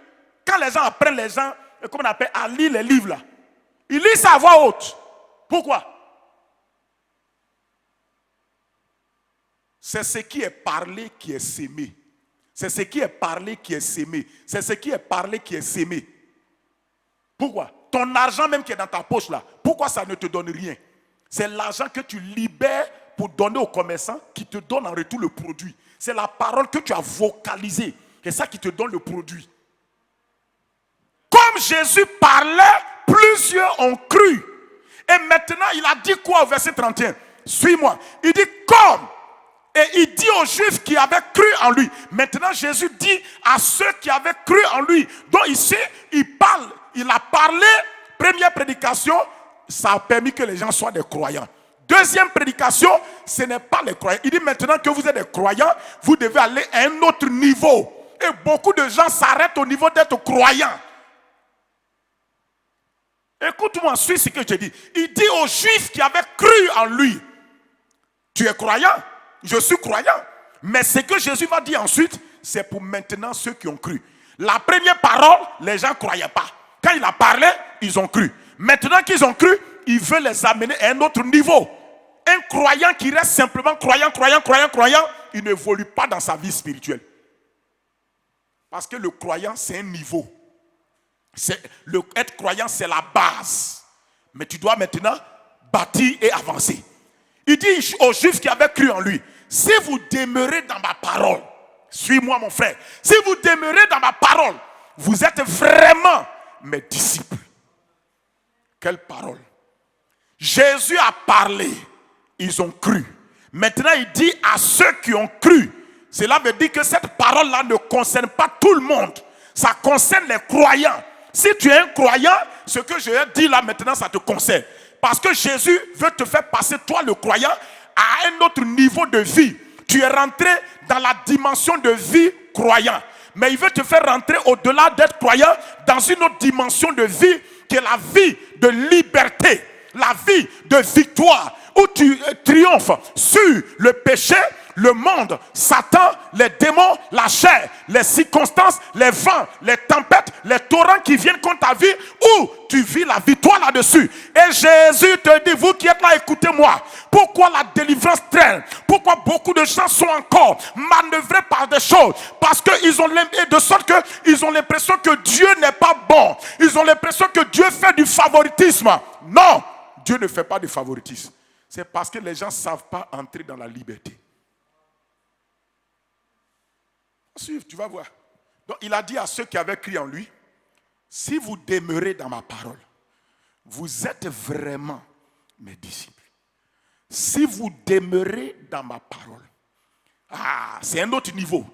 Quand les gens apprennent comme on appelle, à lire les livres là, ils lisent ça à voix haute. Pourquoi? C'est ce qui est parlé qui est sémé. C'est ce qui est parlé qui est sémé. C'est ce qui est parlé qui est sémé. Pourquoi? Ton argent même qui est dans ta poche là, pourquoi ça ne te donne rien? C'est l'argent que tu libères pour donner aux commerçants qui te donne en retour le produit. C'est la parole que tu as vocalisée. C'est ça qui te donne le produit. Comme Jésus parlait, plusieurs ont cru. Et maintenant, il a dit quoi au verset 31? Suis-moi. Il dit comme. Et il dit aux Juifs qui avaient cru en lui. Maintenant, Jésus dit à ceux qui avaient cru en lui. Donc ici, il parle. Il a parlé. Première prédication, ça a permis que les gens soient des croyants. Deuxième prédication, ce n'est pas les croyants. Il dit maintenant que vous êtes des croyants, vous devez aller à un autre niveau. Et beaucoup de gens s'arrêtent au niveau d'être croyants. Écoute-moi, suis ce que je dis. Il dit aux Juifs qui avaient cru en lui, tu es croyant, je suis croyant. Mais ce que Jésus va dire ensuite, c'est pour maintenant ceux qui ont cru. La première parole, les gens ne croyaient pas. Quand il a parlé, ils ont cru. Maintenant qu'ils ont cru, il veut les amener à un autre niveau. Un croyant qui reste simplement croyant, il n'évolue pas dans sa vie spirituelle. Parce que le croyant, c'est un niveau. Être croyant, c'est la base. Mais tu dois maintenant bâtir et avancer. Il dit aux Juifs qui avaient cru en lui, si vous demeurez dans ma parole, suis-moi mon frère, si vous demeurez dans ma parole, vous êtes vraiment mes disciples. Quelle parole? Jésus a parlé, ils ont cru. Maintenant il dit à ceux qui ont cru, cela veut dire que cette parole-là ne concerne pas tout le monde. Ça concerne les croyants. Si tu es un croyant, ce que je vais dire là maintenant, ça te concerne. Parce que Jésus veut te faire passer, toi le croyant, à un autre niveau de vie. Tu es rentré dans la dimension de vie croyant. Mais il veut te faire rentrer au-delà d'être croyant dans une autre dimension de vie qui est la vie de liberté, la vie de victoire, où tu triomphes sur le péché, le monde, Satan, les démons, la chair, les circonstances, les vents, les tempêtes, les torrents qui viennent contre ta vie, où tu vis la victoire là-dessus. Et Jésus te dit, vous qui êtes là, écoutez-moi. Pourquoi la délivrance traîne? Pourquoi beaucoup de gens sont encore manœuvrés par des choses? Parce qu'ils ont de sorte qu'ils ont l'impression que Dieu n'est pas bon. Ils ont l'impression que Dieu fait du favoritisme. Non, Dieu ne fait pas de favoritisme. C'est parce que les gens ne savent pas entrer dans la liberté. Suivre, tu vas voir. Donc il a dit à ceux qui avaient cru en lui, si vous demeurez dans ma parole, vous êtes vraiment mes disciples. Si vous demeurez dans ma parole, c'est un autre niveau.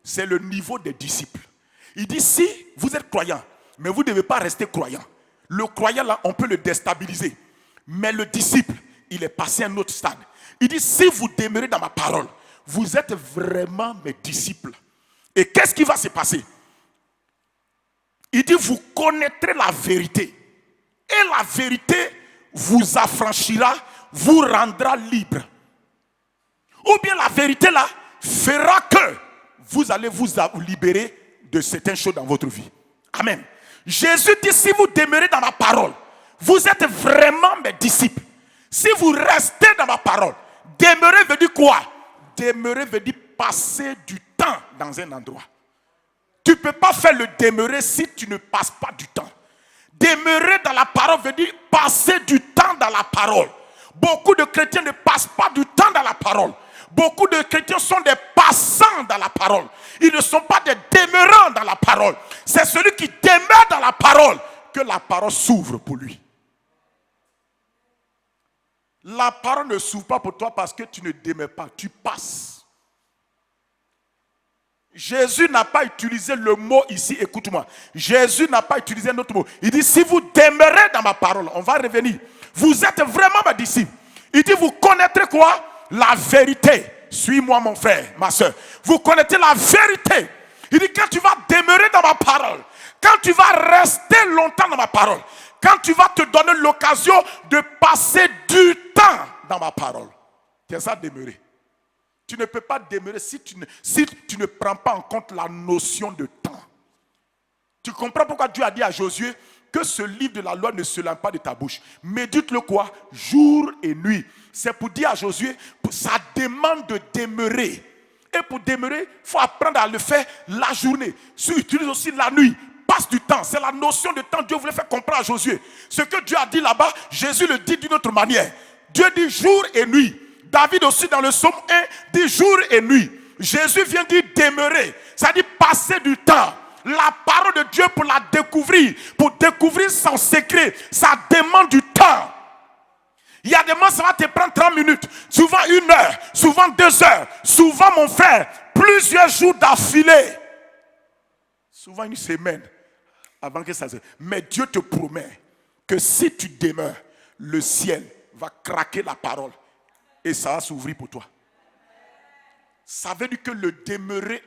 C'est le niveau des disciples. Il dit si vous êtes croyant, mais vous ne devez pas rester croyant. Le croyant là, on peut le déstabiliser. Mais le disciple il est passé à un autre stade. Il dit, si vous demeurez dans ma parole, vous êtes vraiment mes disciples. Et qu'est-ce qui va se passer? Il dit, vous connaîtrez la vérité. Et la vérité vous affranchira, vous rendra libre. Ou bien la vérité là fera que vous allez vous libérer de certaines choses dans votre vie. Amen. Jésus dit, si vous demeurez dans ma parole, vous êtes vraiment mes disciples. Si vous restez dans ma parole, demeurer veut dire quoi? Demeurer veut dire passer du temps dans un endroit. Tu ne peux pas faire le demeurer si tu ne passes pas du temps. Demeurer dans la parole veut dire passer du temps dans la parole. Beaucoup de chrétiens ne passent pas du temps dans la parole. Beaucoup de chrétiens sont des passants dans la parole. Ils ne sont pas des demeurants dans la parole. C'est celui qui demeure dans la parole que la parole s'ouvre pour lui. La parole ne s'ouvre pas pour toi parce que tu ne demeures pas, tu passes. Jésus n'a pas utilisé le mot ici, écoute-moi. Jésus n'a pas utilisé un autre mot. Il dit, si vous demeurez dans ma parole, on va revenir. Vous êtes vraiment mes disciples. Il dit, vous connaîtrez quoi? La vérité. Suis-moi mon frère, ma soeur. Vous connaîtrez la vérité. Il dit, quand tu vas demeurer dans ma parole, quand tu vas rester longtemps dans ma parole, quand tu vas te donner l'occasion de passer du temps dans ma parole, c'est ça demeurer. Tu ne peux pas demeurer si tu ne prends pas en compte la notion de temps. Tu comprends pourquoi Dieu a dit à Josué que ce livre de la loi ne se lâche pas de ta bouche. Médite-le quoi? Jour et nuit. C'est pour dire à Josué, ça demande de demeurer. Et pour demeurer, il faut apprendre à le faire la journée. Tu utilises aussi la nuit. Passe du temps. C'est la notion de temps. Dieu voulait faire comprendre à Josué. Ce que Dieu a dit là-bas, Jésus le dit d'une autre manière. Dieu dit jour et nuit. David aussi dans le psaume 1 dit jour et nuit. Jésus vient dire demeurer. Ça dit passer du temps. La parole de Dieu pour la découvrir. Pour découvrir son secret. Ça demande du temps. Il y a des moments ça va te prendre 30 minutes. Souvent 1 heure. Souvent 2 heures. Souvent mon frère. Plusieurs jours d'affilée. Souvent 1 semaine. Avant que ça se... Mais Dieu te promet que si tu demeures, le ciel va craquer la parole. Et ça va s'ouvrir pour toi. Ça veut dire que le demeurer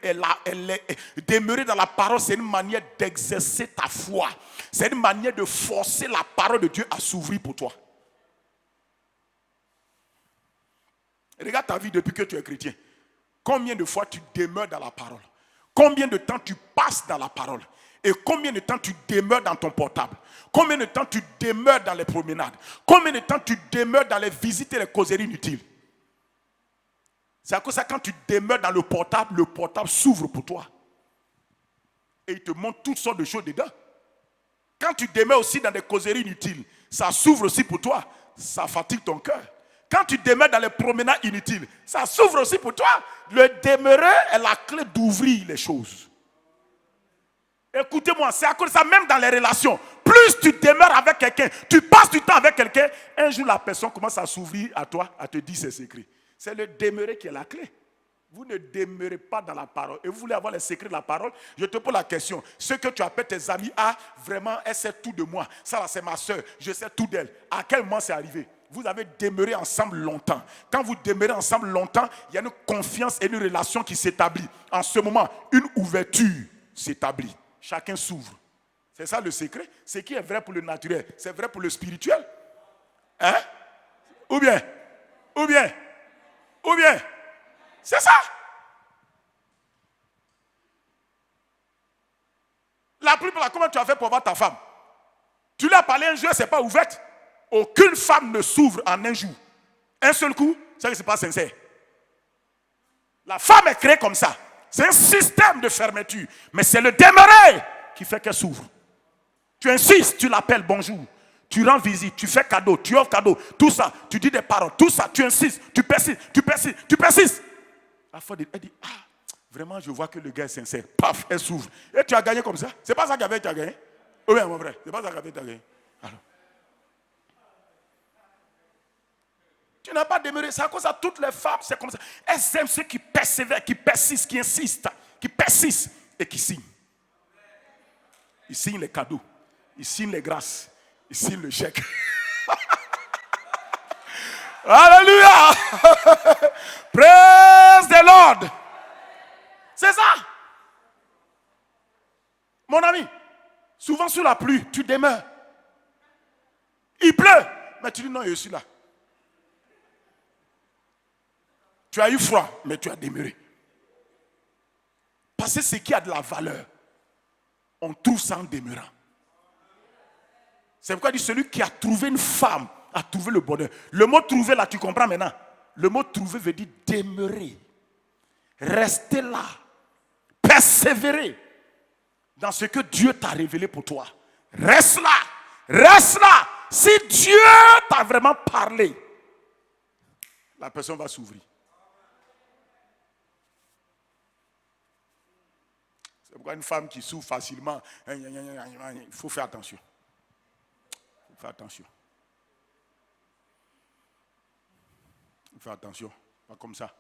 demeurer dans la parole, c'est une manière d'exercer ta foi. C'est une manière de forcer la parole de Dieu à s'ouvrir pour toi. Regarde ta vie depuis que tu es chrétien. Combien de fois tu demeures dans la parole? Combien de temps tu passes dans la parole? Et combien de temps tu demeures dans ton portable? Combien de temps tu demeures dans les promenades? Combien de temps tu demeures dans les visites et les causeries inutiles? C'est à cause de ça, quand tu demeures dans le portable s'ouvre pour toi. Et il te montre toutes sortes de choses dedans. Quand tu demeures aussi dans des causeries inutiles, ça s'ouvre aussi pour toi. Ça fatigue ton cœur. Quand tu demeures dans les promenades inutiles, ça s'ouvre aussi pour toi. Le demeurer est la clé d'ouvrir les choses. Écoutez-moi, c'est à cause de ça, même dans les relations. Plus tu demeures avec quelqu'un, tu passes du temps avec quelqu'un, un jour la personne commence à s'ouvrir à toi, à te dire ses secrets. C'est le demeurer qui est la clé. Vous ne demeurez pas dans la parole. Et vous voulez avoir les secrets de la parole? Je te pose la question. Ce que tu appelles tes amis, vraiment, elle sait tout de moi. Ça là, c'est ma soeur. Je sais tout d'elle. À quel moment c'est arrivé? Vous avez demeuré ensemble longtemps. Quand vous demeurez ensemble longtemps, il y a une confiance et une relation qui s'établit. En ce moment, une ouverture s'établit. Chacun s'ouvre. C'est ça le secret. Ce qui est vrai pour le naturel, c'est vrai pour le spirituel. Hein? Ou bien? C'est ça. La plupart, comment tu as fait pour voir ta femme? Tu lui as parlé un jour, elle ne s'est pas ouverte. Aucune femme ne s'ouvre en un jour. Un seul coup, ça ne c'est pas sincère. La femme est créée comme ça. C'est un système de fermeture. Mais c'est le demeurer qui fait qu'elle s'ouvre. Tu insistes, tu l'appelles bonjour. Tu rends visite, tu fais cadeau, tu offres cadeau. Tout ça, tu dis des paroles. Tout ça, tu insistes, tu persistes. La fois, elle dit, vraiment, je vois que le gars est sincère. Paf, elle s'ouvre. Et tu as gagné comme ça. C'est pas ça qu'avait tu as gagné. Oui, mon frère, c'est pas ça qu'avait tu as gagné. Alors. Tu n'as pas demeuré. C'est à cause de toutes les femmes, c'est comme ça. Elles aiment ceux qui persévèrent, qui persistent, qui insistent, qui persistent et qui signent. Ils signent les cadeaux. Ils signent les grâces. Ils signent le chèque. Alléluia. Praise the Lord. C'est ça. Mon ami, souvent sous la pluie, tu demeures. Il pleut, mais tu dis non, je suis là. Tu as eu froid, mais tu as demeuré. Parce que ce qui a de la valeur, on trouve ça en demeurant. C'est pourquoi il dit celui qui a trouvé une femme a trouvé le bonheur. Le mot trouver là, tu comprends maintenant. Le mot trouver veut dire demeurer. Rester là. Persévérer dans ce que Dieu t'a révélé pour toi. Reste là. Reste là. Si Dieu t'a vraiment parlé, la personne va s'ouvrir. C'est pourquoi une femme qui souffre facilement, il faut faire attention. Il faut faire attention. Il faut faire attention. Pas comme ça.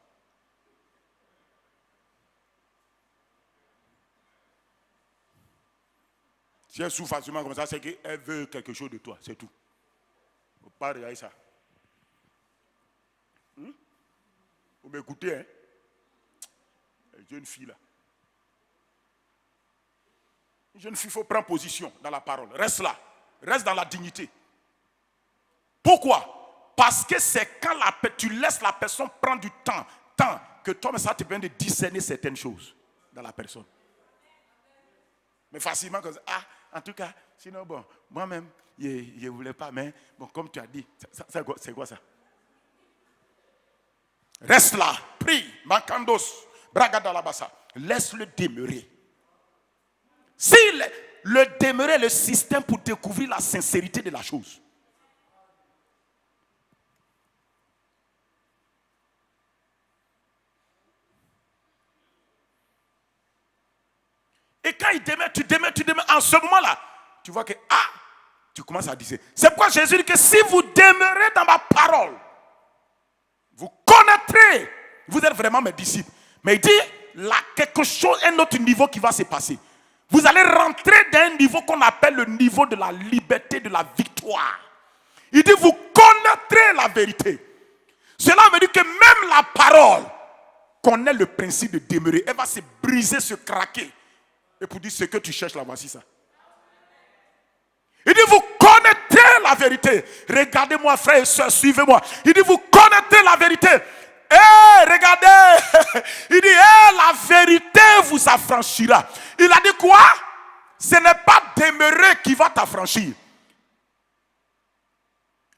Si elle souffre facilement comme ça, c'est qu'elle veut quelque chose de toi, c'est tout. Il ne faut pas regarder ça. Vous m'écoutez, hein? Une jeune fille là. Une jeune fille, il faut prendre position dans la parole. Reste là. Reste dans la dignité. Pourquoi? Parce que c'est quand tu laisses la personne prendre du temps que toi, ça te permet de discerner certaines choses dans la personne. Mais facilement comme ça. Ah, en tout cas, sinon bon, moi-même, je ne voulais pas, mais bon, comme tu as dit, c'est quoi ça? Reste là, prie, mancandos, bragadalabassa. Laisse-le demeurer. Si le demeurer est le système pour découvrir la sincérité de la chose. Et quand il demeure, tu demeures, en ce moment-là, tu vois que, tu commences à dire. C'est pourquoi Jésus dit que si vous demeurez dans ma parole, vous connaîtrez, vous êtes vraiment mes disciples. Mais il dit, là, quelque chose, un autre niveau qui va se passer. Vous allez rentrer dans un niveau qu'on appelle le niveau de la liberté, de la victoire. Il dit, vous connaîtrez la vérité. Cela veut dire que même la parole connaît le principe de demeurer. Elle va se briser, se craquer. Et pour dire ce que tu cherches là, voici ça. Il dit, vous connaîtrez la vérité. Regardez-moi, frères et sœurs, suivez-moi. Il dit, vous connaîtrez la vérité. Regardez. Il dit, la vérité vous affranchira. Il a dit quoi? Ce n'est pas demeurer qui va t'affranchir.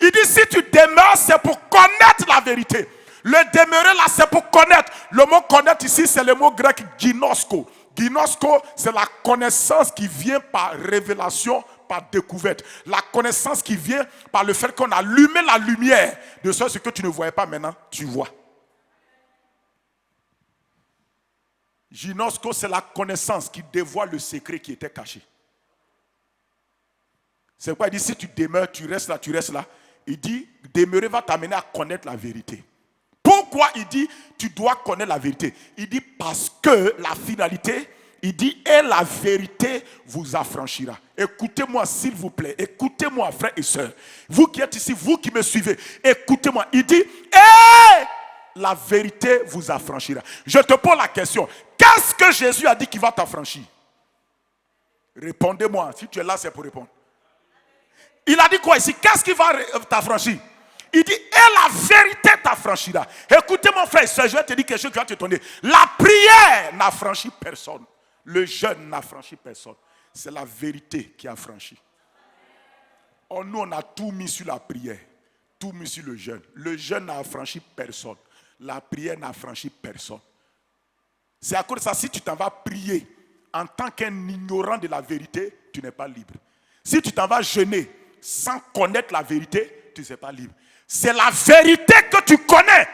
Il dit, si tu demeures, c'est pour connaître la vérité. Le demeurer là, c'est pour connaître. Le mot connaître ici, c'est le mot grec ginosko. Ginosko, c'est la connaissance qui vient par révélation, par découverte. La connaissance qui vient par le fait qu'on a allumé la lumière. De ce que tu ne voyais pas maintenant, tu vois. Ginosko, c'est la connaissance qui dévoile le secret qui était caché. C'est pourquoi il dit, si tu demeures, tu restes là. Il dit, demeurer va t'amener à connaître la vérité. Pourquoi il dit, tu dois connaître la vérité? Il dit, parce que la finalité, il dit, et la vérité vous affranchira. Écoutez-moi, s'il vous plaît. Écoutez-moi, frères et sœurs. Vous qui êtes ici, vous qui me suivez, écoutez-moi. Il dit, et la vérité vous affranchira. Je te pose la question. Qu'est-ce que Jésus a dit qui va t'affranchir? Répondez-moi. Si tu es là, c'est pour répondre. Il a dit quoi ici? Qu'est-ce qui va t'affranchir? Il dit, et la vérité t'affranchira. Écoutez mon frère, je vais te dire quelque chose qui va t'étonner. La prière n'affranchit personne. Le jeûne n'affranchit personne. C'est la vérité qui affranchit. Oh, nous, on a tout mis sur la prière. Tout mis sur le jeûne. Le jeûne n'a affranchi personne. La prière n'a affranchi personne. C'est à cause de ça, si tu t'en vas prier en tant qu'un ignorant de la vérité, tu n'es pas libre. Si tu t'en vas jeûner sans connaître la vérité, tu ne seras pas libre. C'est la vérité que tu connais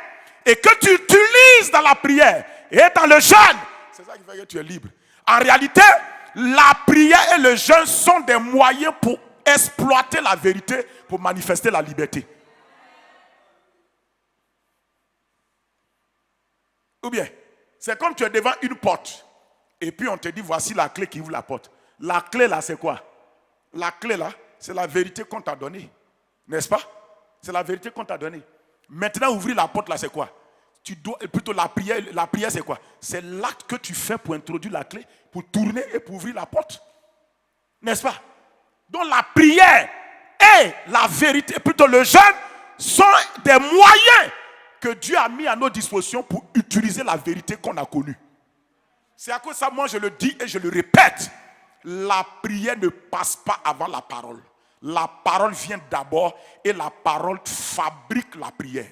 et que tu utilises dans la prière et dans le jeûne. C'est ça qui fait que tu es libre. En réalité, la prière et le jeûne sont des moyens pour exploiter la vérité, pour manifester la liberté. Ou bien, c'est comme tu es devant une porte et puis on te dit voici la clé qui ouvre la porte. La clé là, c'est quoi? La clé là, c'est la vérité qu'on t'a donnée. N'est-ce pas? C'est la vérité qu'on t'a donnée. Maintenant, ouvrir la porte là, c'est quoi? Tu dois, plutôt la prière c'est quoi? C'est l'acte que tu fais pour introduire la clé, pour tourner et pour ouvrir la porte. N'est-ce pas? Donc la prière et la vérité, plutôt le jeûne, sont des moyens que Dieu a mis à nos dispositions pour utiliser la vérité qu'on a connue. C'est à cause de ça, moi je le dis et je le répète. La prière ne passe pas avant la parole. La parole vient d'abord et la parole fabrique la prière.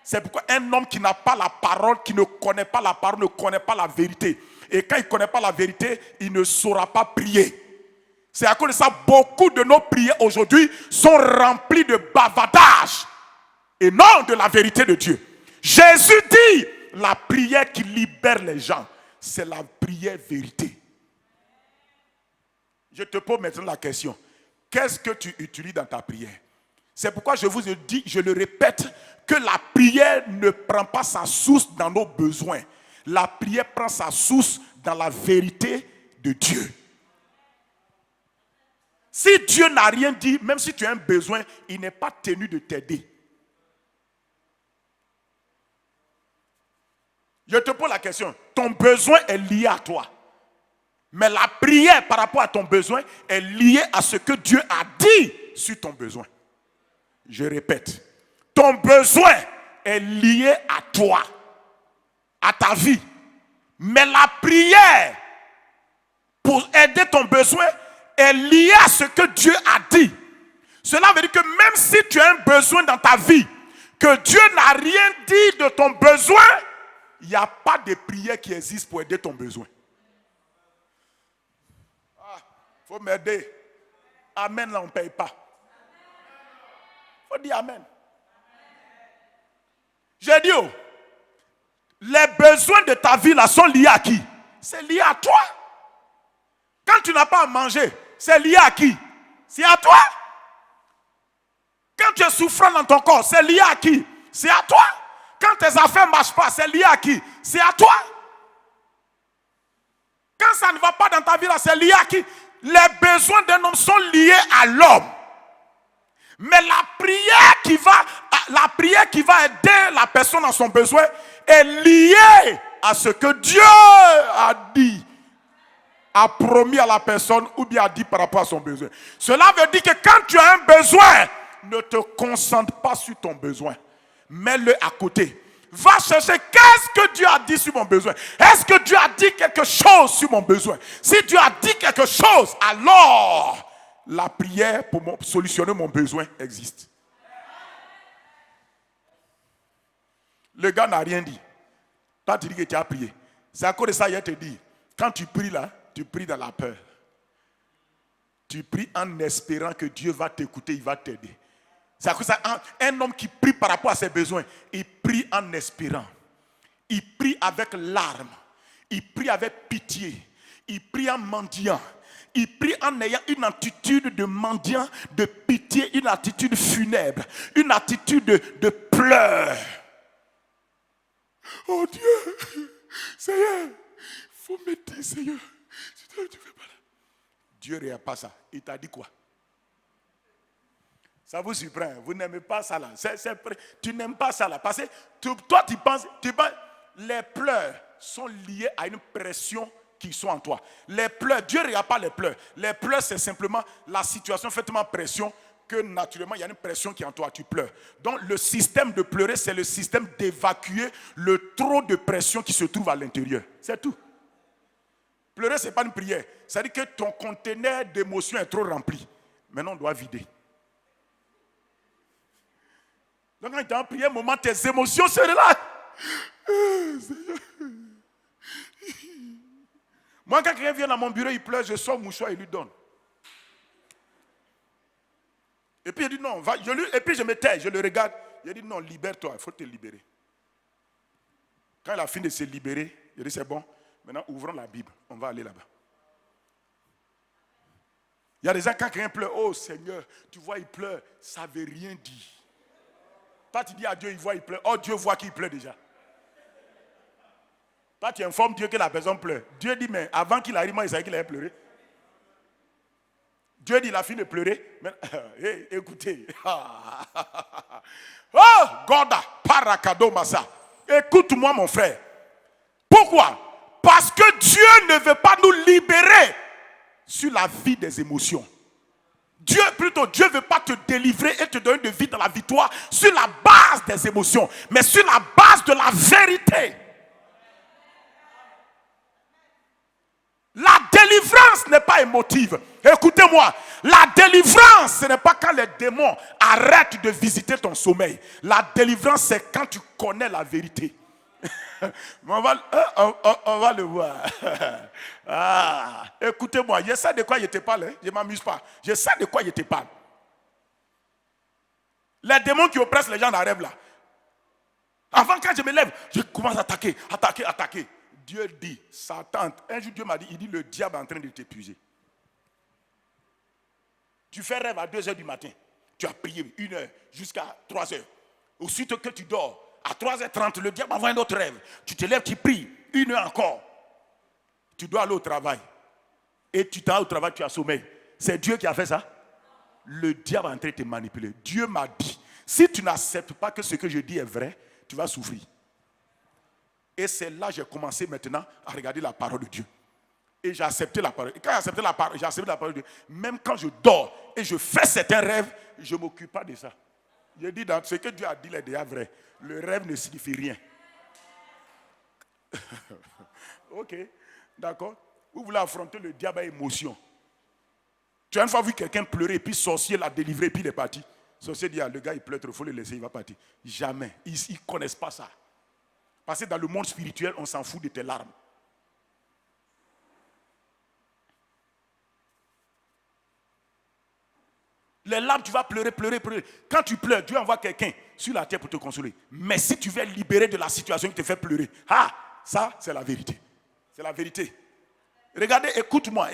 C'est pourquoi un homme qui n'a pas la parole, qui ne connaît pas la parole, ne connaît pas la vérité. Et quand il ne connaît pas la vérité, il ne saura pas prier. C'est à cause de ça, beaucoup de nos prières aujourd'hui sont remplies de bavardage et non de la vérité de Dieu. Jésus dit, la prière qui libère les gens, c'est la prière vérité. Je te pose maintenant la question. Qu'est-ce que tu utilises dans ta prière? C'est pourquoi je vous dis, je le répète, que la prière ne prend pas sa source dans nos besoins. La prière prend sa source dans la vérité de Dieu. Si Dieu n'a rien dit, même si tu as un besoin, il n'est pas tenu de t'aider. Je te pose la question. Ton besoin est lié à toi. Mais la prière par rapport à ton besoin est liée à ce que Dieu a dit sur ton besoin. Je répète. Ton besoin est lié à toi, à ta vie. Mais la prière pour aider ton besoin est liée à ce que Dieu a dit. Cela veut dire que même si tu as un besoin dans ta vie, que Dieu n'a rien dit de ton besoin, il n'y a pas de prière qui existe pour aider ton besoin. Il faut m'aider. Amen, là on ne paye pas. Il faut dire amen. J'ai dit, oh, les besoins de ta vie là sont liés à qui? C'est lié à toi. Quand tu n'as pas à manger, c'est lié à qui? C'est à toi. Quand tu es souffrant dans ton corps, c'est lié à qui? C'est à toi. Quand tes affaires ne marchent pas, c'est lié à qui? C'est à toi. Quand ça ne va pas dans ta vie là, c'est lié à qui? Les besoins d'un homme sont liés à l'homme. Mais la prière qui va aider la personne dans son besoin est liée à ce que Dieu a dit, a promis à la personne ou bien a dit par rapport à son besoin. Cela veut dire que quand tu as un besoin, ne te concentre pas sur ton besoin. Mets-le à côté. Va chercher qu'est-ce que Dieu a dit sur mon besoin. Est-ce que Dieu a dit quelque chose sur mon besoin? Si Dieu a dit quelque chose, alors la prière pour solutionner mon besoin existe. Le gars n'a rien dit. Toi, tu dis que tu as prié. C'est à cause de ça, il te dit, quand tu pries là, tu pries dans la peur. Tu pries en espérant que Dieu va t'écouter, il va t'aider. C'est à cause de ça, un homme qui prie par rapport à ses besoins, il prie en espérant. Il prie avec larmes. Il prie avec pitié. Il prie en mendiant. Il prie en ayant une attitude de mendiant, de pitié, une attitude funèbre, une attitude de pleurs. Oh Dieu, Seigneur, il faut m'aider, Seigneur. Tu ne fais pas là. Dieu ne regarde pas ça. Il t'a dit quoi? Ça vous surprend, vous n'aimez pas ça là. Tu n'aimes pas ça là. Parce que toi tu penses, les pleurs sont liés à une pression qui sont en toi. Les pleurs, Dieu ne regarde pas les pleurs. Les pleurs, c'est simplement la situation fait tellement pression que naturellement, il y a une pression qui est en toi, tu pleures. Donc, le système de pleurer, c'est le système d'évacuer le trop de pression qui se trouve à l'intérieur. C'est tout. Pleurer, ce n'est pas une prière. C'est-à-dire que ton conteneur d'émotions est trop rempli. Maintenant, on doit vider. Donc, quand tu as prié, un moment, tes émotions se relâchent. Moi, quand quelqu'un vient dans mon bureau, il pleure, je sors mouchoir et lui donne. Et puis il dit non, et puis je me tais, je le regarde. Il dit non, libère-toi, il faut te libérer. Quand il a fini de se libérer, il dit c'est bon, maintenant ouvrons la Bible, on va aller là-bas. Il y a des gens, quand quelqu'un pleure, oh Seigneur, tu vois, il pleure, ça ne veut rien dire. Toi, tu dis à Dieu, il voit, il pleure. Oh, Dieu voit qu'il pleure déjà. Toi, tu informes Dieu que la personne pleure. Dieu dit, mais avant qu'il arrive, moi, il savait qu'il allait pleurer. Dieu dit, il a fini de pleurer. Mais, écoutez. Oh, Goda, Parakado Massa. Écoute-moi, mon frère. Pourquoi? Parce que Dieu ne veut pas nous libérer sur la vie des émotions. Dieu ne veut pas te délivrer et te donner de vie dans la victoire sur la base des émotions, mais sur la base de la vérité. La délivrance n'est pas émotive. Écoutez-moi, la délivrance, ce n'est pas quand les démons arrêtent de visiter ton sommeil. La délivrance, c'est quand tu connais la vérité. on va le voir. Ah, écoutez-moi, je sais de quoi je te parle. Hein? Je ne m'amuse pas. Je sais de quoi je te parle. Les démons qui oppressent les gens dans le rêve là. Avant, quand je me lève, je commence à attaquer. Dieu dit, Satan, un jour Dieu m'a dit, il dit, le diable est en train de t'épuiser. Tu fais rêve à 2h du matin. Tu as prié 1h jusqu'à 3h. Aussitôt que tu dors, à 3h30, le diable envoie un autre rêve. Tu te lèves, tu pries, 1h encore. Tu dois aller au travail. Et tu t'en vas au travail, tu as sommeil. C'est Dieu qui a fait ça? Le diable est en train de te manipuler. Dieu m'a dit, si tu n'acceptes pas que ce que je dis est vrai, tu vas souffrir. Et c'est là que j'ai commencé maintenant à regarder la parole de Dieu. Et j'ai accepté la parole. Et quand j'ai accepté la parole de Dieu, même quand je dors et je fais certains rêves, je ne m'occupe pas de ça. Je dis, dans ce que Dieu a dit est déjà vrai. Le rêve ne signifie rien. Ok, d'accord. Vous voulez affronter le diable à émotion. Tu as une fois vu quelqu'un pleurer, et puis sorcier l'a délivré, et puis il est parti. Sorcier dit, le gars il pleure, il faut le laisser, il va partir. Jamais. Ils ne connaissent pas ça. Parce que dans le monde spirituel, on s'en fout de tes larmes. Les larmes, tu vas pleurer. Quand tu pleures, Dieu envoie quelqu'un sur la terre pour te consoler. Mais si tu veux libérer de la situation qui te fait pleurer, ça, c'est la vérité. C'est la vérité. Regardez, écoute-moi.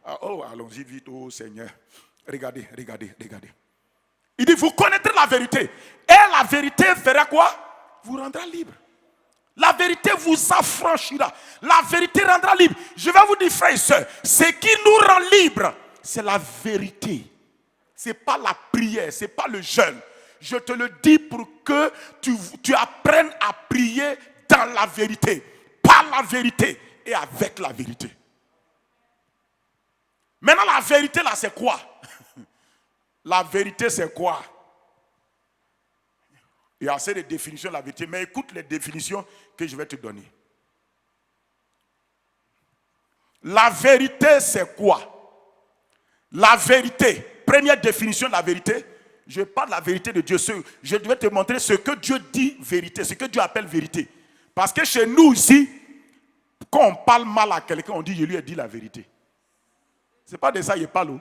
Allons-y vite, oh Seigneur. Regardez. Il dit, vous connaîtrez la vérité. Et la vérité fera quoi? Vous rendra libre. La vérité vous affranchira. La vérité rendra libre. Je vais vous dire, frères et sœurs, ce qui nous rend libres, c'est la vérité. Ce n'est pas la prière, ce n'est pas le jeûne. Je te le dis pour que tu apprennes à prier dans la vérité, par la vérité et avec la vérité. Maintenant, la vérité là, c'est quoi? La vérité, c'est quoi? Il y a assez de définitions de la vérité, mais écoute les définitions que je vais te donner. La vérité, c'est quoi? La vérité, première définition de la vérité, je parle de la vérité de Dieu. Je vais te montrer ce que Dieu dit vérité, ce que Dieu appelle vérité. Parce que chez nous ici, quand on parle mal à quelqu'un, on dit, je lui ai dit la vérité. Ce n'est pas de ça qu'il parle.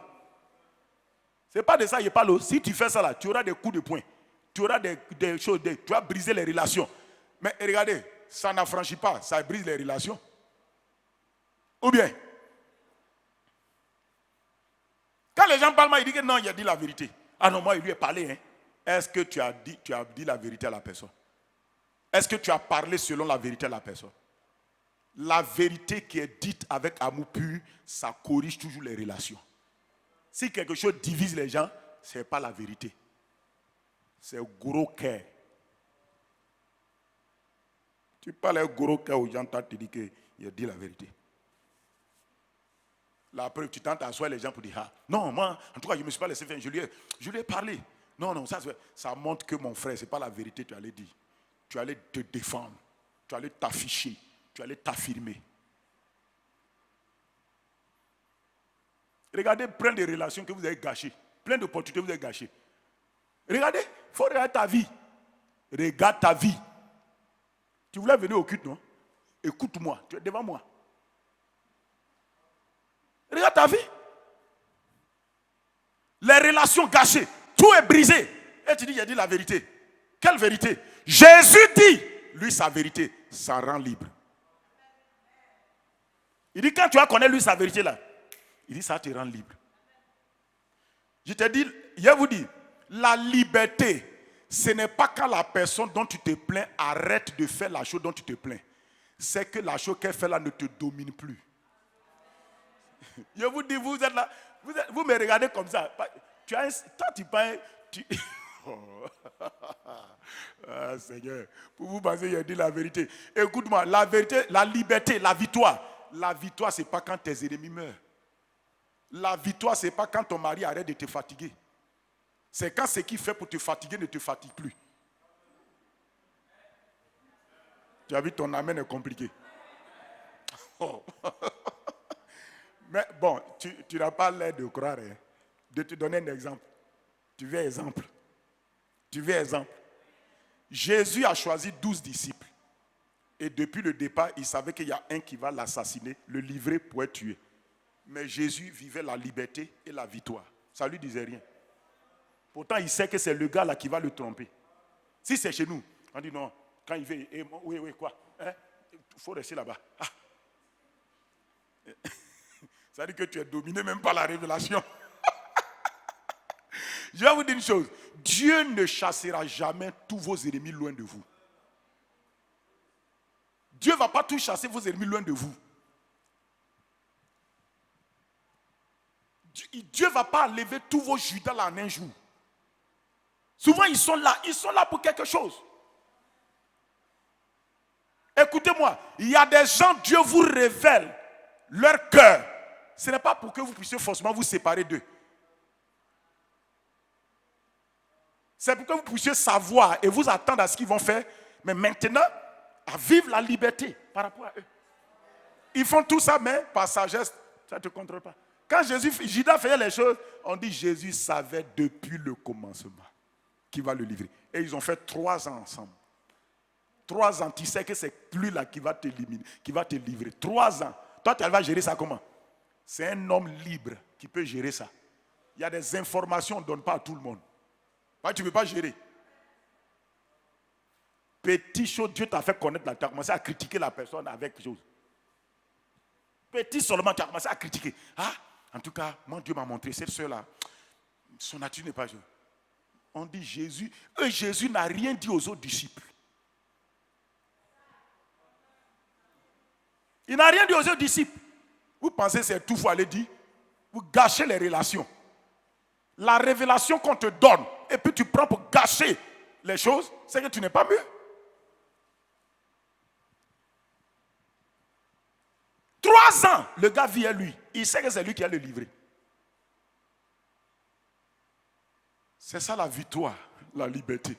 Ce n'est pas de ça qu'il parle. Si tu fais ça là, tu auras des coups de poing. Tu auras des choses, tu vas briser les relations. Mais regardez, ça n'affranchit pas, ça brise les relations. Ou bien, quand les gens parlent mal, ils disent que non, il a dit la vérité. Ah non, moi, il lui a parlé. Hein. Est-ce que tu as dit la vérité à la personne? Est-ce que tu as parlé selon la vérité à la personne? La vérité qui est dite avec amour pur, ça corrige toujours les relations. Si quelque chose divise les gens, ce n'est pas la vérité. C'est gros cœur. Tu parles un gros cœur aux gens, tu dis qu'il a dit la vérité. La preuve, tu tentes à asseoir les gens pour dire, non, moi, en tout cas, je ne me suis pas laissé faire, je lui ai parlé. Non, ça montre que mon frère, ce n'est pas la vérité, tu allais dire. Tu allais te défendre, tu allais t'afficher, tu allais t'affirmer. Regardez plein de relations que vous avez gâchées, plein d'opportunités que vous avez gâchées. Regardez, il faut regarder ta vie. Regarde ta vie. Tu voulais venir au culte, non? Écoute-moi, tu es devant moi. Regarde ta vie. Les relations gâchées, tout est brisé. Et tu dis, il a dit la vérité. Quelle vérité? Jésus dit, lui, sa vérité, ça rend libre. Il dit, quand tu vas connaître lui sa vérité là, il dit, ça te rend libre. Je te dis, je vous dis, la liberté, ce n'est pas quand la personne dont tu te plains arrête de faire la chose dont tu te plains. C'est que la chose qu'elle fait là ne te domine plus. Je vous dis, vous êtes là, Vous me regardez comme ça. Toi, tu penses... Ah, Seigneur, pour vous penser, j'ai dit la vérité. Écoute-moi, la vérité, la liberté, la victoire. La victoire, ce n'est pas quand tes ennemis meurent. La victoire, ce n'est pas quand ton mari arrête de te fatiguer. C'est quand ce qu'il fait pour te fatiguer ne te fatigue plus. Tu as vu, ton amen est compliqué. Oh. Mais bon, tu n'as pas l'air de croire. Hein. De te donner un exemple. Tu veux exemple. Jésus a choisi 12 disciples. Et depuis le départ, il savait qu'il y a un qui va l'assassiner, le livrer pour être tué. Mais Jésus vivait la liberté et la victoire. Ça ne lui disait rien. Pourtant, il sait que c'est le gars là qui va le tromper. Si c'est chez nous, on dit non. Quand il veut, oui, quoi? Il faut rester là-bas. Ah. Ça veut dire que tu es dominé même par la révélation. Je vais vous dire une chose. Dieu ne chassera jamais tous vos ennemis loin de vous. Dieu ne va pas tous chasser vos ennemis loin de vous. Dieu ne va pas enlever tous vos Judas là en un jour. Souvent, ils sont là pour quelque chose. Écoutez-moi, il y a des gens, Dieu vous révèle leur cœur. Ce n'est pas pour que vous puissiez forcément vous séparer d'eux. C'est pour que vous puissiez savoir et vous attendre à ce qu'ils vont faire. Mais maintenant, à vivre la liberté par rapport à eux. Ils font tout ça, mais par sagesse, ça ne te contrôle pas. Quand Judas faisait les choses, on dit Jésus savait depuis le commencement qu'il va le livrer. Et ils ont fait 3 ans ensemble. 3 ans, tu sais que c'est lui là qui va t'éliminer, qui va te livrer. 3 ans. Toi, tu vas gérer ça comment? C'est un homme libre qui peut gérer ça. Il y a des informations qu'on ne donne pas à tout le monde. Tu ne peux pas gérer. Petit chose, Dieu t'a fait connaître, tu as commencé à critiquer la personne avec quelque chose. Petit seulement, tu as commencé à critiquer. Ah, en tout cas, mon Dieu m'a montré, cette soeur-là, son nature n'est pas jolie. On dit Jésus, Jésus n'a rien dit aux autres disciples. Il n'a rien dit aux autres disciples. Vous pensez que c'est tout, vous allez dire, vous gâchez les relations. La révélation qu'on te donne, et puis tu prends pour gâcher les choses, c'est que tu n'es pas mieux. 3 ans, le gars vit à lui. Il sait que c'est lui qui a le livré. C'est ça la victoire, la liberté.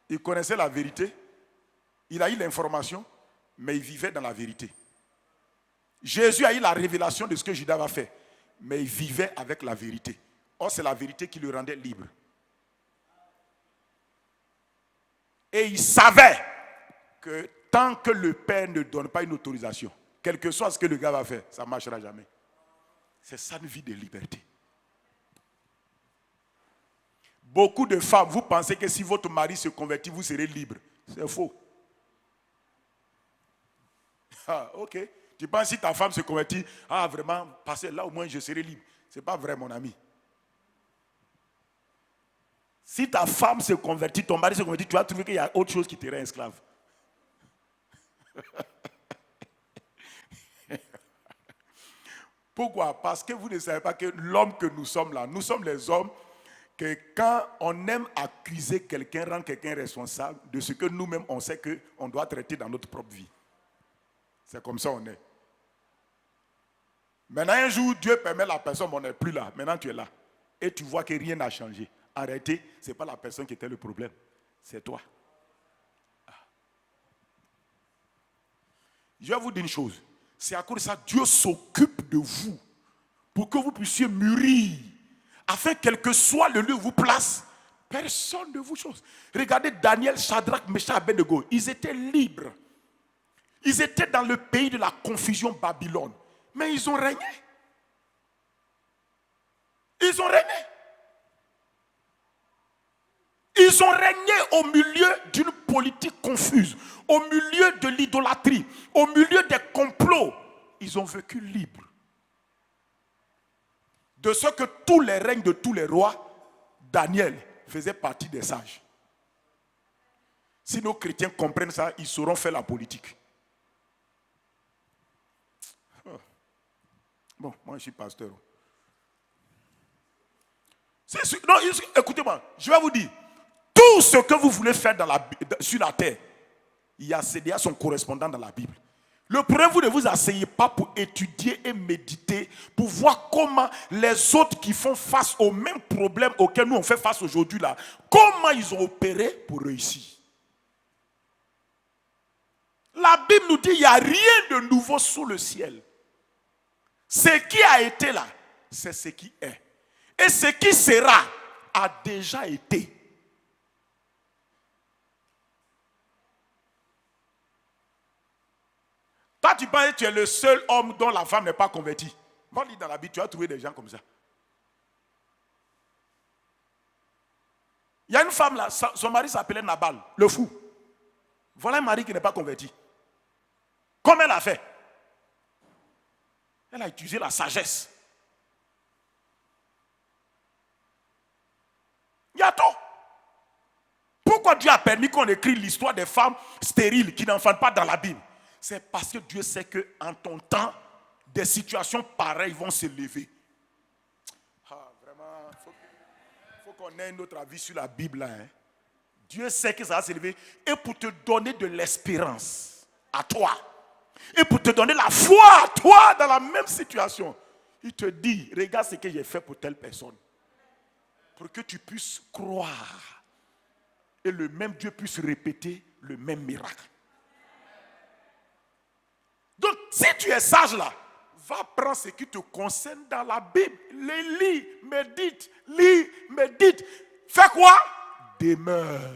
Il connaissait la vérité. Il a eu l'information, mais il vivait dans la vérité. Jésus a eu la révélation de ce que Judas va faire, mais il vivait avec la vérité. Or, c'est la vérité qui le rendait libre. Et il savait que tant que le Père ne donne pas une autorisation, quel que soit ce que le gars va faire, ça ne marchera jamais. C'est ça une vie de liberté. Beaucoup de femmes, vous pensez que si votre mari se convertit, vous serez libre. C'est faux. Ah, ok. Tu penses si ta femme se convertit, ah vraiment, passer là au moins je serai libre. Ce n'est pas vrai, mon ami. Si ta femme se convertit, ton mari se convertit, tu vas trouver qu'il y a autre chose qui te rend esclave. Pourquoi? Parce que vous ne savez pas que l'homme que nous sommes là, nous sommes les hommes que quand on aime accuser quelqu'un, rendre quelqu'un responsable de ce que nous-mêmes on sait qu'on doit traiter dans notre propre vie. C'est comme ça on est. Maintenant un jour, Dieu permet la personne, on n'est plus là. Maintenant tu es là. Et tu vois que rien n'a changé. En réalité, ce n'est pas la personne qui était le problème. C'est toi. Je vais vous dire une chose. C'est à cause de ça que Dieu s'occupe de vous pour que vous puissiez mûrir. Afin quel que soit le lieu où vous place, personne ne vous chose. Regardez Daniel, Shadrach, Meshach, Abednego. Ils étaient libres. Ils étaient dans le pays de la confusion Babylone. Mais ils ont régné. Ils ont régné. Ils ont régné au milieu d'une politique confuse, au milieu de l'idolâtrie, au milieu des complots. Ils ont vécu libres. De ce que tous les règnes de tous les rois, Daniel faisait partie des sages. Si nos chrétiens comprennent ça, ils sauront faire la politique. Bon, moi je suis pasteur. Non, écoutez-moi, je vais vous dire. Tout ce que vous voulez faire sur la terre, il y a son correspondant dans la Bible. Le problème, vous ne vous asseyez pas pour étudier et méditer, pour voir comment les autres qui font face aux mêmes problèmes auxquels nous on fait face aujourd'hui, là, comment ils ont opéré pour réussir. La Bible nous dit qu'il n'y a rien de nouveau sous le ciel. Ce qui a été là, c'est ce qui est. Et ce qui sera, a déjà été. Toi, tu penses que tu es le seul homme dont la femme n'est pas convertie. Va lire dans la Bible, tu vas trouver des gens comme ça. Il y a une femme là, son mari s'appelait Nabal, le fou. Voilà un mari qui n'est pas converti. Comme elle a fait. Elle a utilisé la sagesse. Il y a tout. Pourquoi Dieu a permis qu'on écrive l'histoire des femmes stériles qui n'enfantent pas dans la Bible? C'est parce que Dieu sait qu'en ton temps, des situations pareilles vont se lever. Ah, vraiment, il faut qu'on ait un autre avis sur la Bible. Hein. Dieu sait que ça va se lever. Et pour te donner de l'espérance à toi, et pour te donner la foi à toi dans la même situation, il te dit, regarde ce que j'ai fait pour telle personne. Pour que tu puisses croire. Et le même Dieu puisse répéter le même miracle. Donc, si tu es sage là, va prendre ce qui te concerne dans la Bible. Les lis, médite. Fais quoi? Demeure.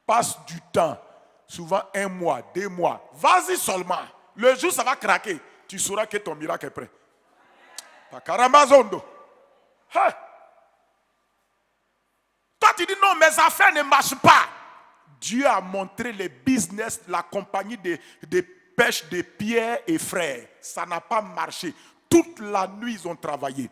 Passe du temps. Souvent 1 mois, 2 mois. Vas-y seulement. Le jour ça va craquer. Tu sauras que ton miracle est prêt. Caramazondo. Hey. Toi tu dis non, mes affaires ne marchent pas. Dieu a montré les business, la compagnie des pêche de Pierre et frères. Ça n'a pas marché. Toute la nuit, ils ont travaillé.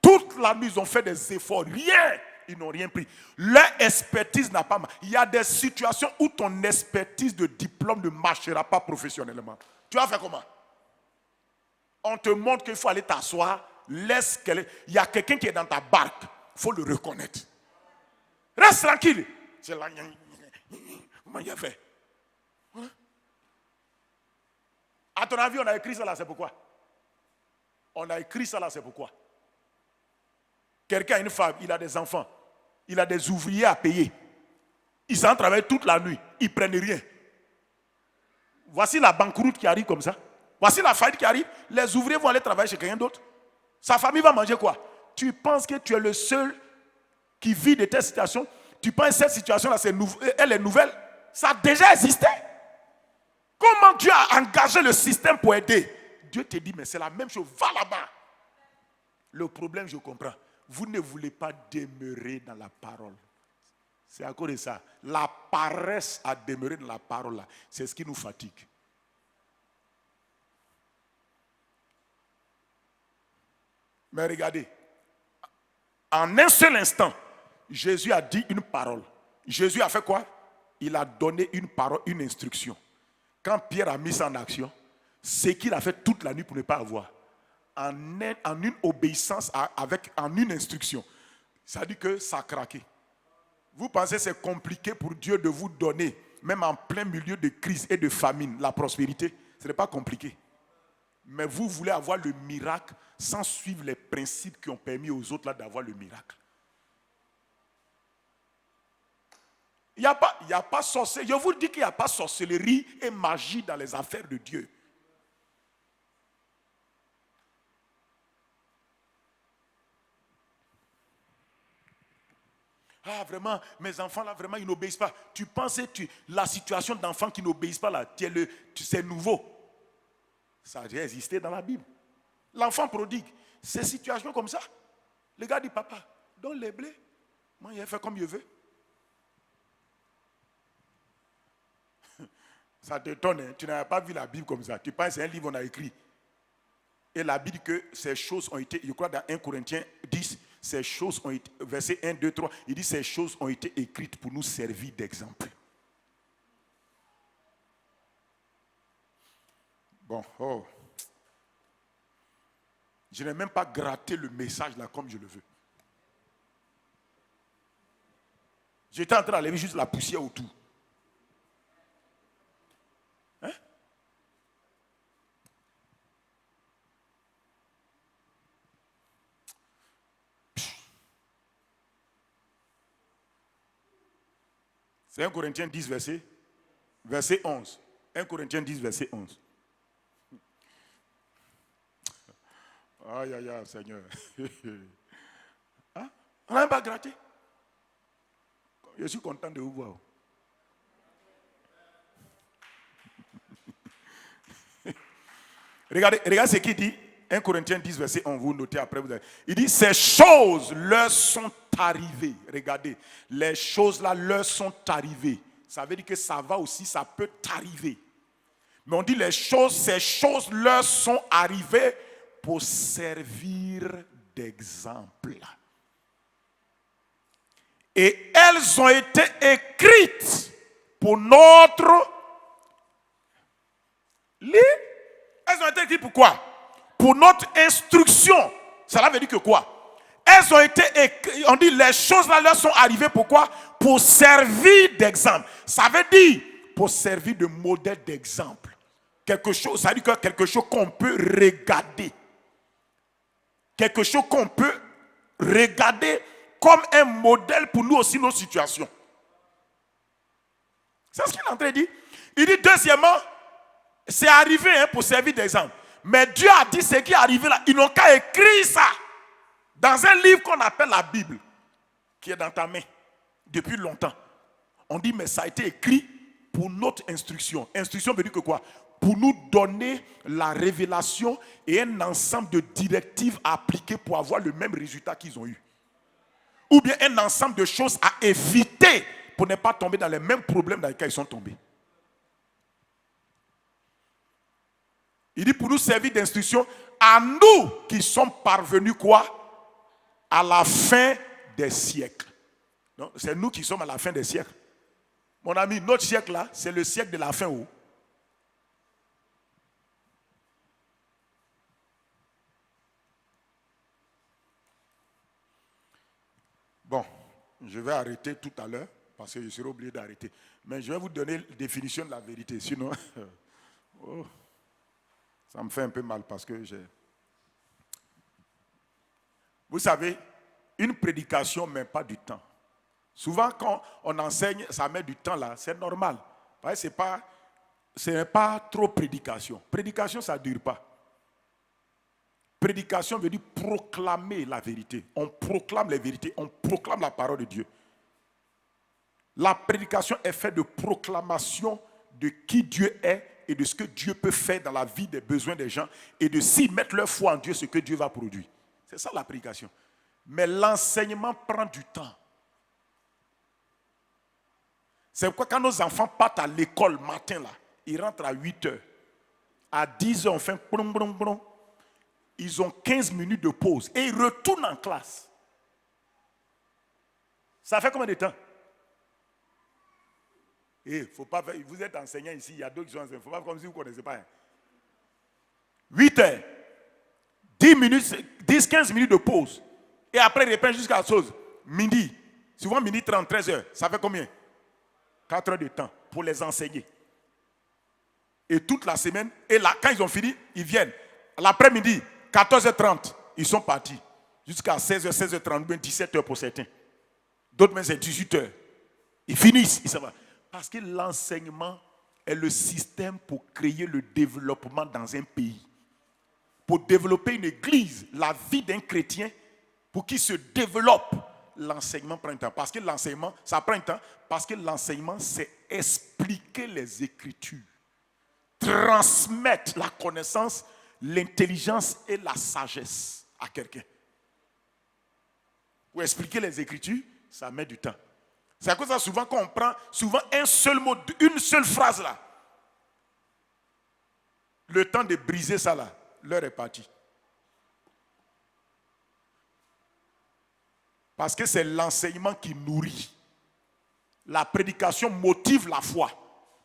Toute la nuit, ils ont fait des efforts. Rien. Ils n'ont rien pris. Leur expertise n'a pas marché. Il y a des situations où ton expertise de diplôme ne marchera pas professionnellement. Tu vas faire comment? On te montre qu'il faut aller t'asseoir. Laisse qu'elle. Il y a quelqu'un qui est dans ta barque. Il faut le reconnaître. Reste tranquille. C'est là. Comment il a fait? À ton avis, on a écrit ça là, c'est pourquoi? On a écrit ça là, c'est pourquoi? Quelqu'un a une femme, il a des enfants, il a des ouvriers à payer. Ils s'en travaillent toute la nuit, ils ne prennent rien. Voici la banqueroute qui arrive comme ça. Voici la faillite qui arrive. Les ouvriers vont aller travailler chez quelqu'un d'autre. Sa famille va manger quoi? Tu penses que tu es le seul qui vit de telle situation? Tu penses que cette situation-là, elle est nouvelle? Ça a déjà existé. Comment Dieu a engagé le système pour aider? Dieu te dit, mais c'est la même chose, va là-bas. Le problème, je comprends. Vous ne voulez pas demeurer dans la parole. C'est à cause de ça. La paresse à demeurer dans la parole, là, c'est ce qui nous fatigue. Mais regardez, en un seul instant, Jésus a dit une parole. Jésus a fait quoi? Il a donné une parole, une instruction. Quand Pierre a mis ça en action, ce qu'il a fait toute la nuit pour ne pas avoir, en une obéissance, en une instruction, ça dit que ça a craqué. Vous pensez que c'est compliqué pour Dieu de vous donner, même en plein milieu de crise et de famine, la prospérité? Ce n'est pas compliqué. Mais vous voulez avoir le miracle sans suivre les principes qui ont permis aux autres là d'avoir le miracle. Il n'y a pas sorcellerie. Je vous dis qu'il n'y a pas sorcellerie et magie dans les affaires de Dieu. Ah, vraiment, mes enfants là, vraiment, ils n'obéissent pas. Tu penses que la situation d'enfants qui n'obéissent pas là, c'est nouveau. Ça a déjà existé dans la Bible. L'enfant prodigue, c'est situation comme ça. Le gars dit, papa, donne les blés. Moi, il fait comme je veux. Ça te donne, hein? Tu n'as pas vu la Bible comme ça. Tu penses que c'est un livre qu'on a écrit. Et la Bible dit que ces choses ont été, je crois dans 1 Corinthiens 10, ces choses ont été, verset 1, 2, 3, il dit ces choses ont été écrites pour nous servir d'exemple. Bon, oh. Je n'ai même pas gratté le message là comme je le veux. J'étais en train d'enlever juste la poussière autour. Hein? C'est 1 Corinthiens 10, verset 11. 1 Corinthiens 10, verset 11. Aïe, aïe, aïe, Seigneur. Hein? On n'a même pas gratté. Je suis content de vous voir. Regardez ce qu'il dit. 1 Corinthiens 10, verset 11. Vous notez après. Il dit, ces choses leur sont arrivées. Regardez, les choses là leur sont arrivées. Ça veut dire que ça va aussi, ça peut t'arriver. Mais on dit ces choses leur sont arrivées pour servir d'exemple. Et elles ont été écrites pour notre... Elles ont été écrites pour quoi? Pour notre instruction. Cela veut dire que quoi? Elles ont été écrites, on dit les choses là leur sont arrivées pourquoi? Pour servir d'exemple. Ça veut dire pour servir de modèle d'exemple. Quelque chose, ça veut dire que quelque chose qu'on peut regarder. Quelque chose qu'on peut regarder comme un modèle pour nous aussi nos situations. C'est ce qu'il est en train de dire. Il dit deuxièmement, c'est arrivé pour servir d'exemple. Mais Dieu a dit ce qui est arrivé là. Ils n'ont qu'à écrire ça dans un livre qu'on appelle la Bible, qui est dans ta main depuis longtemps. On dit mais ça a été écrit pour notre instruction. Instruction veut dire que quoi? Pour nous donner la révélation et un ensemble de directives à appliquer pour avoir le même résultat qu'ils ont eu. Ou bien un ensemble de choses à éviter pour ne pas tomber dans les mêmes problèmes dans lesquels ils sont tombés. Il dit pour nous servir d'instruction à nous qui sommes parvenus quoi? À la fin des siècles. C'est nous qui sommes à la fin des siècles. Mon ami, notre siècle là, c'est le siècle de la fin où? Bon, je vais arrêter tout à l'heure parce que je serai obligé d'arrêter. Mais je vais vous donner la définition de la vérité. Sinon, ça me fait un peu mal parce que j'ai... Vous savez, une prédication ne met pas du temps. Souvent, quand on enseigne, ça met du temps là. C'est normal. Ce n'est pas trop prédication. Prédication, ça ne dure pas. Prédication veut dire proclamer la vérité. On proclame la vérité, on proclame la parole de Dieu. La prédication est faite de proclamation de qui Dieu est et de ce que Dieu peut faire dans la vie des besoins des gens et de s'y mettre leur foi en Dieu, ce que Dieu va produire. C'est ça la prédication. Mais l'enseignement prend du temps. C'est pourquoi quand nos enfants partent à l'école matin, là, ils rentrent à 8 heures. À 10 heures, on fait brum, brum, brum. Ils ont 15 minutes de pause et ils retournent en classe. Ça fait combien de temps? Faut pas faire, vous êtes enseignant ici, il y a d'autres qui sont enseignants. Il ne faut pas faire comme si vous ne connaissez pas. 8 heures, 10-15 minutes de pause. Et après, ils reprennent jusqu'à la chose. Midi, souvent midi 30, 13 heures. Ça fait combien? 4 heures de temps pour les enseigner. Et toute la semaine, et là, quand ils ont fini, ils viennent. L'après-midi, 14h30, ils sont partis. Jusqu'à 16h, 16h30, 17h pour certains. D'autres même, c'est 18h. Ils finissent, ils s'en vont. Parce que l'enseignement est le système pour créer le développement dans un pays. Pour développer une église, la vie d'un chrétien, pour qu'il se développe, l'enseignement prend un temps. Parce que l'enseignement, ça prend un temps. Parce que l'enseignement, c'est expliquer les Écritures. Transmettre la connaissance, l'intelligence et la sagesse à quelqu'un. Pour expliquer les Écritures, ça met du temps. C'est à cause de ça, souvent, quand on prend souvent un seul mot, une seule phrase là, le temps de briser ça là, l'heure est partie. Parce que c'est l'enseignement qui nourrit. La prédication motive la foi,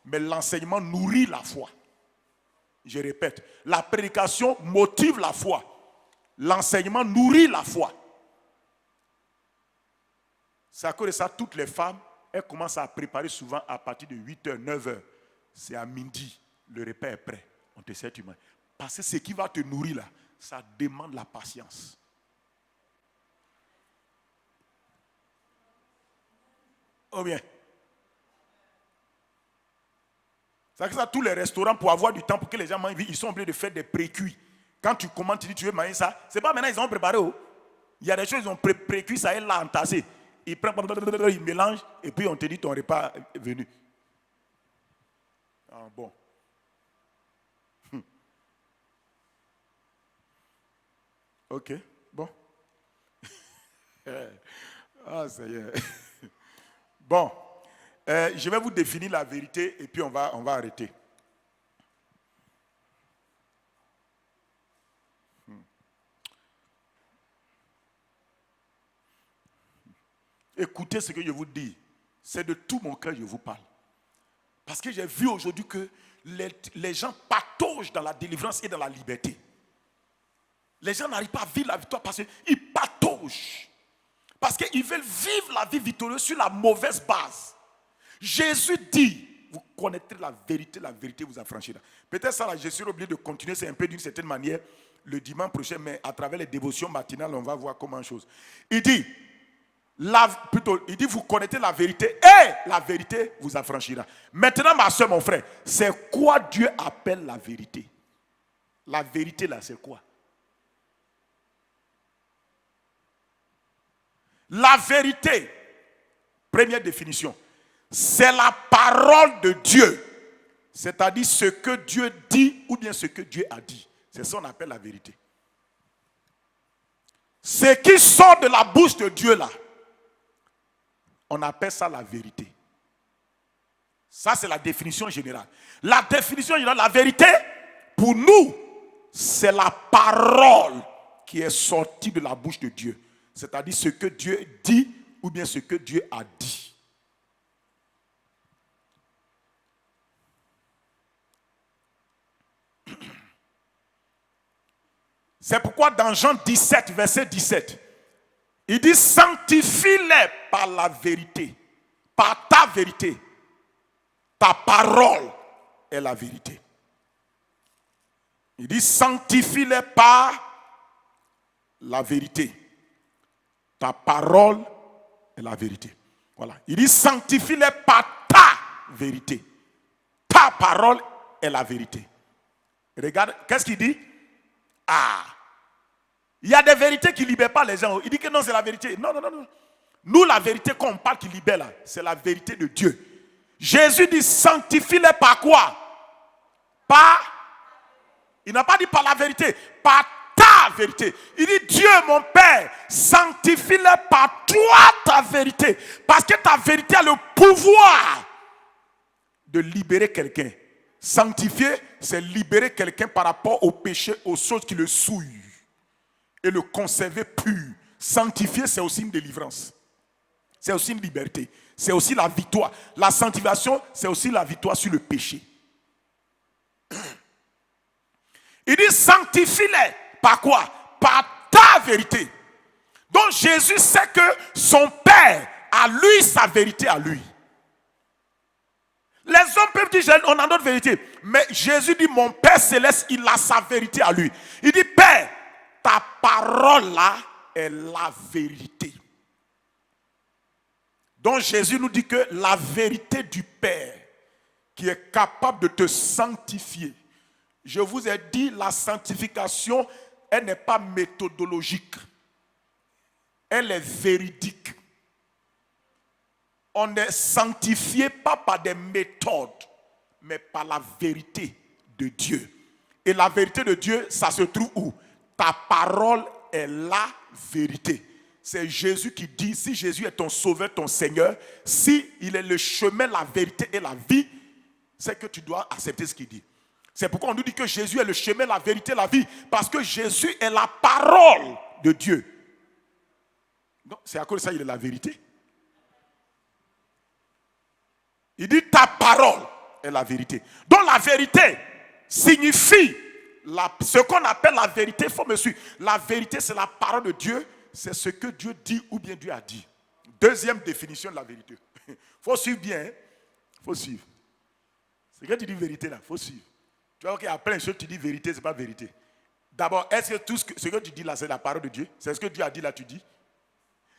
mais l'enseignement nourrit la foi. Je répète, la prédication motive la foi, l'enseignement nourrit la foi. C'est à cause de ça, toutes les femmes elle commence à préparer souvent à partir de 8h, 9h. C'est à midi, le repas est prêt. On te sert humain. Parce que ce qui va te nourrir là, ça demande la patience. Oh bien. C'est que ça, tous les restaurants, pour avoir du temps, pour que les gens mangent, ils sont obligés de faire des pré-cuits. Quand tu commandes, tu dis tu veux manger ça, c'est pas maintenant ils ont préparé. Oh. Il y a des choses, ils ont pré-cuit, ça est là entassé. Ils prennent, ils mélangent, et puis on te dit ton repas est venu. Ah bon. Ok, bon. Ah, Seigneur. Bon, je vais vous définir la vérité et puis on va arrêter. Écoutez ce que je vous dis. C'est de tout mon cœur que je vous parle. Parce que j'ai vu aujourd'hui que les gens pataugent dans la délivrance et dans la liberté. Les gens n'arrivent pas à vivre la victoire parce qu'ils pataugent. Parce qu'ils veulent vivre la vie victorieuse sur la mauvaise base. Jésus dit, vous connaîtrez la vérité vous affranchira. Peut-être ça, là, je suis obligé de continuer, c'est un peu d'une certaine manière, le dimanche prochain, mais à travers les dévotions matinales, on va voir comment chose. Il dit, vous connaîtrez la vérité et la vérité vous affranchira. Maintenant, ma soeur, mon frère, c'est quoi Dieu appelle la vérité? La vérité là, c'est quoi? La vérité, première définition, c'est la parole de Dieu. C'est-à-dire ce que Dieu dit ou bien ce que Dieu a dit. C'est ça qu'on appelle la vérité. Ce qui sort de la bouche de Dieu là, on appelle ça la vérité. Ça, c'est la définition générale. La définition générale, la vérité, pour nous, c'est la parole qui est sortie de la bouche de Dieu. C'est-à-dire ce que Dieu dit ou bien ce que Dieu a dit. C'est pourquoi dans Jean 17, verset 17, il dit sanctifie-les par la vérité, par ta vérité. Ta parole est la vérité. Il dit sanctifie-les par la vérité. Ta parole est la vérité. Voilà. Il dit sanctifie-les par ta vérité. Ta parole est la vérité. Regarde, qu'est-ce qu'il dit? Ah, il y a des vérités qui ne libèrent pas les gens. Il dit que non, c'est la vérité. Non, non, non, non. Nous, la vérité qu'on parle qui libère là, c'est la vérité de Dieu. Jésus dit sanctifie-les par quoi? Par. Il n'a pas dit par la vérité, par ta vérité. Il dit Dieu, mon Père, sanctifie-les par toi ta vérité. Parce que ta vérité a le pouvoir de libérer quelqu'un. Sanctifier, c'est libérer quelqu'un par rapport au péché, aux choses qui le souillent. Et le conserver pur. Sanctifier, c'est aussi une délivrance. C'est aussi une liberté. C'est aussi la victoire. La sanctification, c'est aussi la victoire sur le péché. Il dit sanctifie-les. Par quoi? Par ta vérité. Donc Jésus sait que son Père a lui sa vérité à lui. Les hommes peuvent dire on a notre vérité. Mais Jésus dit mon Père céleste, il a sa vérité à lui. Il dit Père, ta parole là est la vérité. Donc Jésus nous dit que la vérité du Père qui est capable de te sanctifier. Je vous ai dit, la sanctification, elle n'est pas méthodologique. Elle est véridique. On est sanctifié pas par des méthodes, mais par la vérité de Dieu. Et la vérité de Dieu, ça se trouve où? Ta parole est la vérité. C'est Jésus qui dit, si Jésus est ton sauveur, ton Seigneur, si il est le chemin, la vérité et la vie, c'est que tu dois accepter ce qu'il dit. C'est pourquoi on nous dit que Jésus est le chemin, la vérité, la vie. Parce que Jésus est la parole de Dieu. Donc, c'est à cause de ça qu'il est la vérité. Il dit ta parole est la vérité. Donc la vérité signifie ce qu'on appelle la vérité. Il faut me suivre. La vérité, c'est la parole de Dieu. C'est ce que Dieu dit ou bien Dieu a dit. Deuxième définition de la vérité. Il faut suivre bien. Il faut suivre. C'est que tu dis vérité là, il faut suivre. Tu vois qu'il y a plein de choses, tu dis vérité, ce n'est pas vérité. D'abord, est-ce que tout ce que tu dis là, c'est la parole de Dieu? C'est ce que Dieu a dit là, tu dis?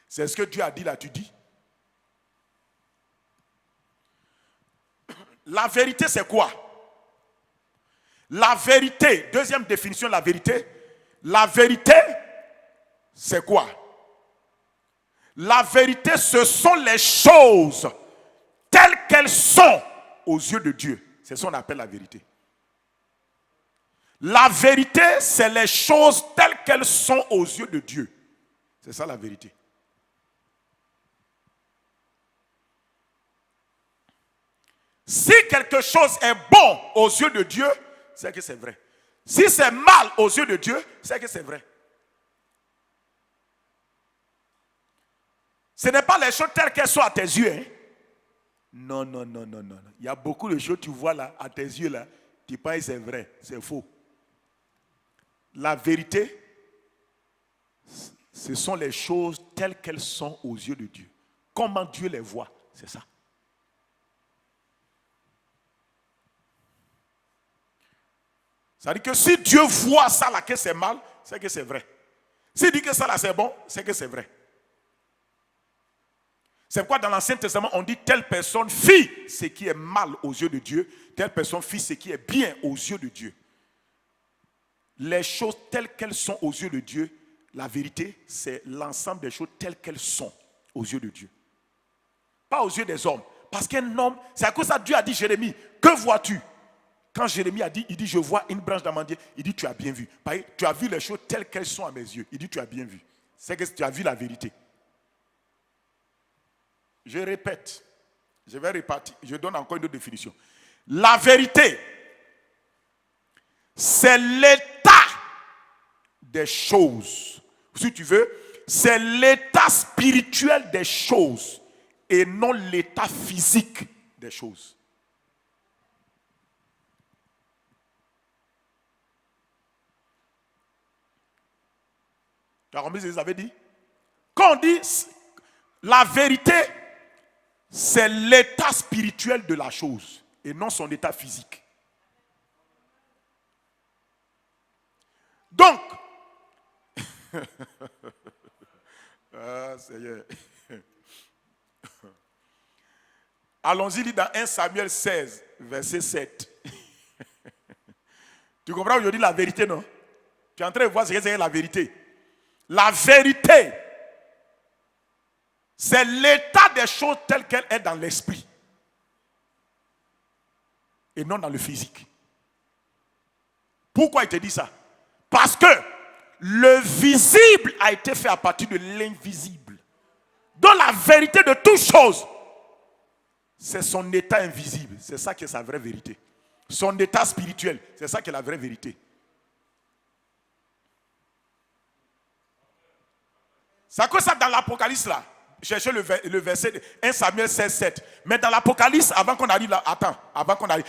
C'est ce que Dieu a dit là, tu dis? La vérité, c'est quoi? La vérité, deuxième définition de la vérité. La vérité, c'est quoi? La vérité, ce sont les choses telles qu'elles sont aux yeux de Dieu. C'est ce qu'on appelle la vérité. La vérité, c'est les choses telles qu'elles sont aux yeux de Dieu. C'est ça la vérité. Si quelque chose est bon aux yeux de Dieu, c'est que c'est vrai. Si c'est mal aux yeux de Dieu, c'est que c'est vrai. Ce n'est pas les choses telles qu'elles sont à tes yeux. Hein? Non, non, non, non, non. Il y a beaucoup de choses que tu vois là, à tes yeux là, tu penses que c'est vrai, c'est faux. La vérité, ce sont les choses telles qu'elles sont aux yeux de Dieu. Comment Dieu les voit, c'est ça. Ça veut dire que si Dieu voit ça là que c'est mal, c'est que c'est vrai. S'il dit que ça là c'est bon, c'est que c'est vrai. C'est pourquoi dans l'Ancien Testament, on dit telle personne fit ce qui est mal aux yeux de Dieu, telle personne fit ce qui est bien aux yeux de Dieu. Les choses telles qu'elles sont aux yeux de Dieu, la vérité, c'est l'ensemble des choses telles qu'elles sont aux yeux de Dieu. Pas aux yeux des hommes. Parce qu'un homme, c'est à cause de ça que Dieu a dit, Jérémie, que vois-tu? Quand Jérémie a dit, il dit, je vois une branche d'amandier, il dit, tu as bien vu. Tu as vu les choses telles qu'elles sont à mes yeux. Il dit, tu as bien vu. C'est que tu as vu la vérité. Je répète, je vais répartir, je donne encore une autre définition. La vérité, c'est l'état des choses. Si tu veux, c'est l'état spirituel des choses et non l'état physique des choses. Tu as compris ce que ça veut dire? Quand on dit la vérité, c'est l'état spirituel de la chose et non son état physique. Donc, Seigneur. Allons-y dans 1 Samuel 16, verset 7. Tu comprends aujourd'hui la vérité, non? Tu es en train de voir ce que c'est la vérité. La vérité, c'est l'état des choses telles qu'elles sont dans l'esprit et non dans le physique. Pourquoi il te dit ça? Parce que le visible a été fait à partir de l'invisible. Donc la vérité de toute chose, c'est son état invisible. C'est ça qui est sa vraie vérité. Son état spirituel, c'est ça qui est la vraie vérité. C'est à cause ça dans l'Apocalypse là. Cherchez le verset 1 Samuel 16, 7. Mais dans l'Apocalypse, avant qu'on arrive là, avant qu'on arrive.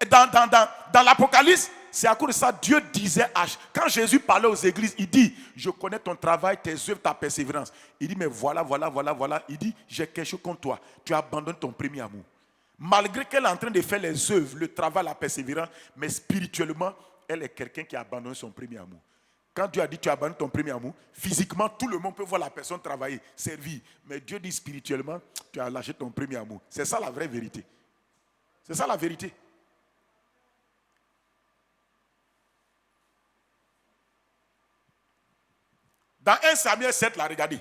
Dans l'Apocalypse, c'est à cause de ça, Dieu disait, quand Jésus parlait aux églises, il dit, je connais ton travail, tes œuvres, ta persévérance. Il dit, mais voilà. Il dit, j'ai quelque chose contre toi. Tu abandonnes ton premier amour. Malgré qu'elle est en train de faire les œuvres, le travail, la persévérance, mais spirituellement, elle est quelqu'un qui a abandonné son premier amour. Quand Dieu a dit tu abandonnes ton premier amour, physiquement, tout le monde peut voir la personne travailler, servir. Mais Dieu dit spirituellement, tu as lâché ton premier amour. C'est ça la vraie vérité. C'est ça la vérité. Dans 1 Samuel 7, là, regardez.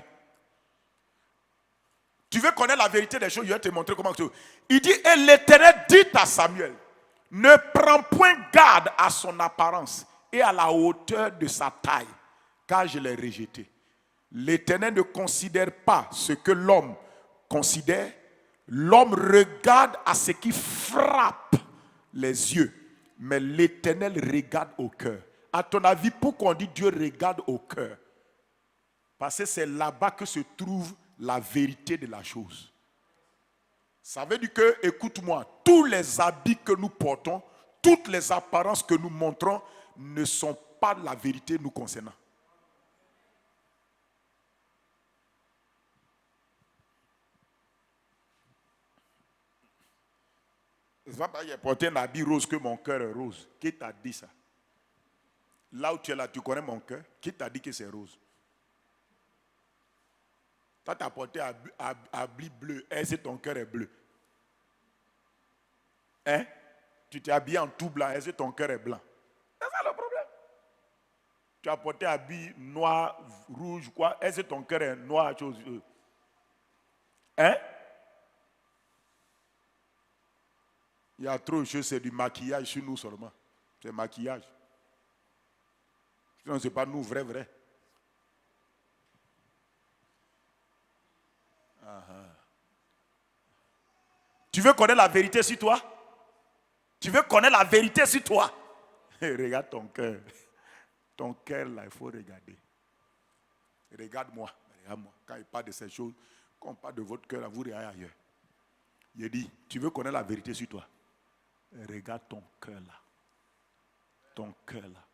Tu veux connaître la vérité des choses, je vais te montrer comment tu veux. Il dit, et l'Éternel dit à Samuel, ne prends point garde à son apparence et à la hauteur de sa taille, car je l'ai rejeté. L'Éternel ne considère pas ce que l'homme considère. L'homme regarde à ce qui frappe les yeux, mais l'Éternel regarde au cœur. À ton avis, pourquoi on dit Dieu regarde au cœur? Parce que c'est là-bas que se trouve la vérité de la chose. Ça veut dire que, écoute-moi, tous les habits que nous portons, toutes les apparences que nous montrons ne sont pas la vérité nous concernant. C'est pas parce que j'ai porté un habit rose que mon cœur est rose. Qui t'a dit ça? Là où tu es là, tu connais mon cœur. Qui t'a dit que c'est rose? Toi, tu as porté un habit bleu. Est-ce que ton cœur est bleu? Hein? Tu t'es habillé en tout blanc. Est-ce que ton cœur est blanc? C'est ça le problème. Tu as porté un habit noir, rouge, quoi. Est-ce que ton cœur est noir, chose? Hein? Il y a trop de choses, c'est du maquillage sur nous seulement. C'est maquillage. Sinon, ce n'est pas nous, vrai. Tu veux connaître la vérité sur toi? Tu veux connaître la vérité sur toi? Regarde ton cœur. Ton cœur, là, il faut regarder. Regarde-moi. Regarde-moi. Quand il parle de ces choses, quand on parle de votre cœur, là, vous regardez ailleurs. Il dit, tu veux connaître la vérité sur toi? Regarde ton cœur, là. Ton cœur, là.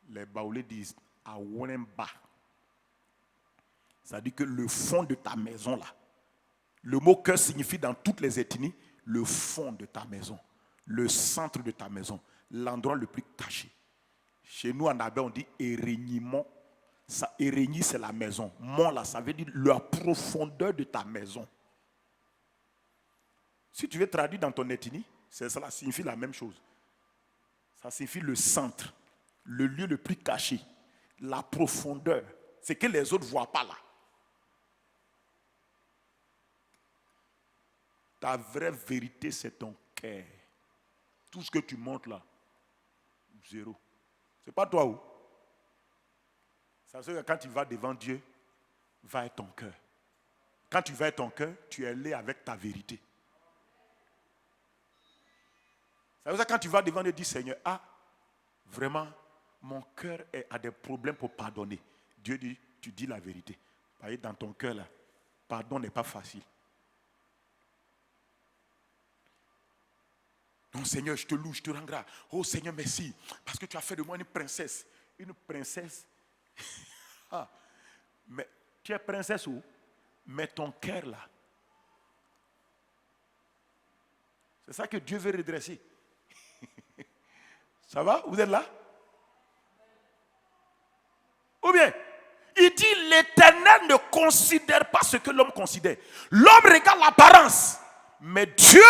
Les Baoulés disent, à Wemba. Ça dit que le fond de ta maison, là. Le mot cœur signifie dans toutes les ethnies, le fond de ta maison, le centre de ta maison, l'endroit le plus caché. Chez nous, en Abé, on dit érégniment. Ça, érégni, c'est la maison. Mon, là, ça veut dire la profondeur de ta maison. Si tu veux traduire dans ton ethnie, ça signifie la même chose. Ça signifie le centre, le lieu le plus caché, la profondeur. C'est que les autres ne voient pas là. Ta vraie vérité, c'est ton cœur. Tout ce que tu montres là, zéro. C'est pas toi où. Ça veut dire que quand tu vas devant Dieu, va être ton cœur. Quand tu vas être ton cœur, tu es lié avec ta vérité. Ça veut dire que quand tu vas devant Dieu, dis Seigneur, vraiment, mon cœur a des problèmes pour pardonner. Dieu dit, tu dis la vérité. Parce que dans ton cœur là, pardon n'est pas facile. Non, Seigneur, je te loue, je te rends grâce. Oh Seigneur, merci. Parce que tu as fait de moi une princesse. Une princesse. Mais tu es princesse où? Mais ton cœur là. C'est ça que Dieu veut redresser. Ça va? Vous êtes là? Ou bien, il dit l'Éternel ne considère pas ce que l'homme considère. L'homme regarde l'apparence, mais Dieu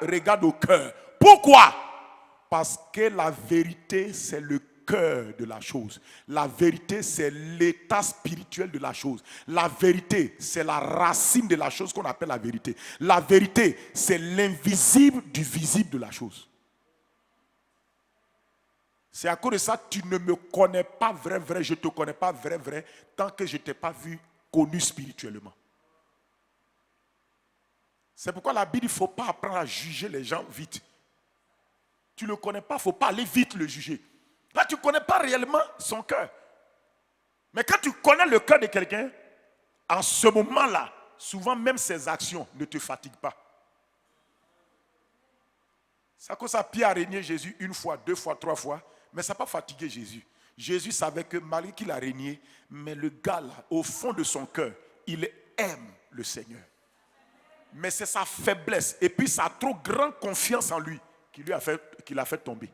regarde au cœur. Pourquoi? Parce que la vérité, c'est le cœur de la chose. La vérité, c'est l'état spirituel de la chose. La vérité, c'est la racine de la chose qu'on appelle la vérité. La vérité, c'est l'invisible du visible de la chose. C'est à cause de ça que tu ne me connais pas vrai, je ne te connais pas vrai, tant que je ne t'ai pas vu connu spirituellement. C'est pourquoi la Bible, il ne faut pas apprendre à juger les gens vite. Tu ne le connais pas, il ne faut pas aller vite le juger. Là, tu ne connais pas réellement son cœur. Mais quand tu connais le cœur de quelqu'un, en ce moment-là, souvent même ses actions ne te fatiguent pas. C'est à cause de ça, Pierre a régné Jésus une fois, 2 fois, 3 fois, mais ça n'a pas fatigué Jésus. Jésus savait que malgré qu'il a régné, mais le gars là, au fond de son cœur, il aime le Seigneur. Mais c'est sa faiblesse et puis sa trop grande confiance en lui qui l'a fait tomber.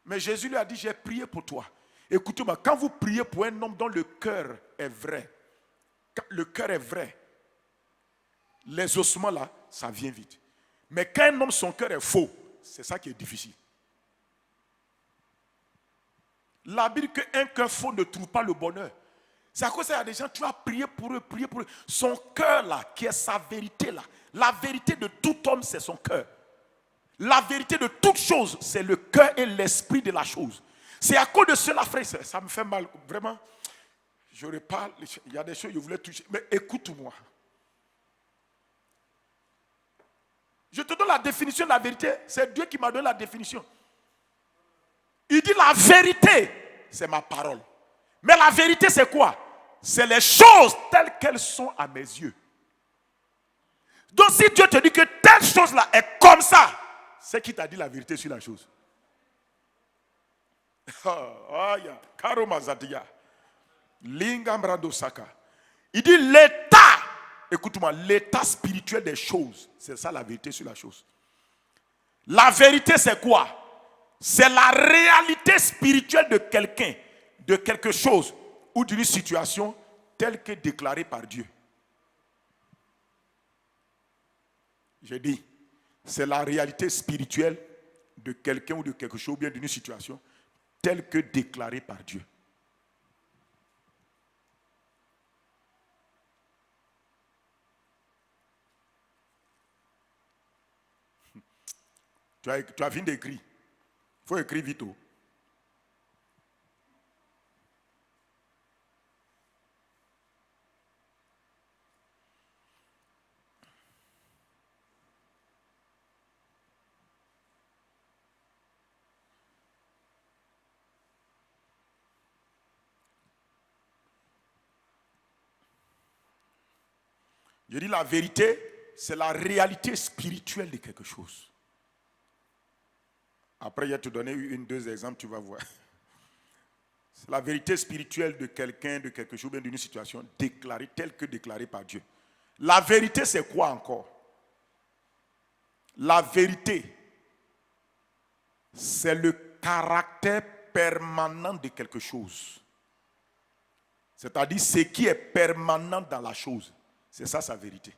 Mais Jésus lui a dit, j'ai prié pour toi. Écoutez-moi, quand vous priez pour un homme dont le cœur est vrai, quand le cœur est vrai, les ossements là, ça vient vite. Mais quand un homme, son cœur est faux, c'est ça qui est difficile. La Bible dit qu'un cœur faux ne trouve pas le bonheur. C'est à cause qu'il y a des gens, tu vas prier pour eux. Son cœur là, qui est sa vérité là. La vérité de tout homme, c'est son cœur. La vérité de toute chose, c'est le cœur et l'esprit de la chose. C'est à cause de cela, frère, ça me fait mal. Vraiment, j'aurais pas, il y a des choses que je voulais toucher. Mais écoute-moi. Je te donne la définition de la vérité. C'est Dieu qui m'a donné la définition. Il dit la vérité, c'est ma parole. Mais la vérité, c'est quoi? C'est les choses telles qu'elles sont à mes yeux. Donc si Dieu te dit que telle chose-là est comme ça, c'est qui t'a dit la vérité sur la chose. Il dit l'état écoute-moi, l'état spirituel des choses. C'est ça la vérité sur la chose. La vérité, c'est quoi? C'est la réalité spirituelle de quelqu'un, de quelque chose ou d'une situation telle que déclarée par Dieu. J'ai dit, c'est la réalité spirituelle de quelqu'un ou de quelque chose ou bien d'une situation telle que déclarée par Dieu. Tu as fini d'écrire. Il faut écrire vite. Je dis la vérité, c'est la réalité spirituelle de quelque chose. Après, je vais te donner deux exemples, tu vas voir. C'est la vérité spirituelle de quelqu'un, de quelque chose, d'une situation déclarée, telle que déclarée par Dieu. La vérité, c'est quoi encore? La vérité, c'est le caractère permanent de quelque chose. C'est-à-dire ce qui est permanent dans la chose. C'est ça sa vérité.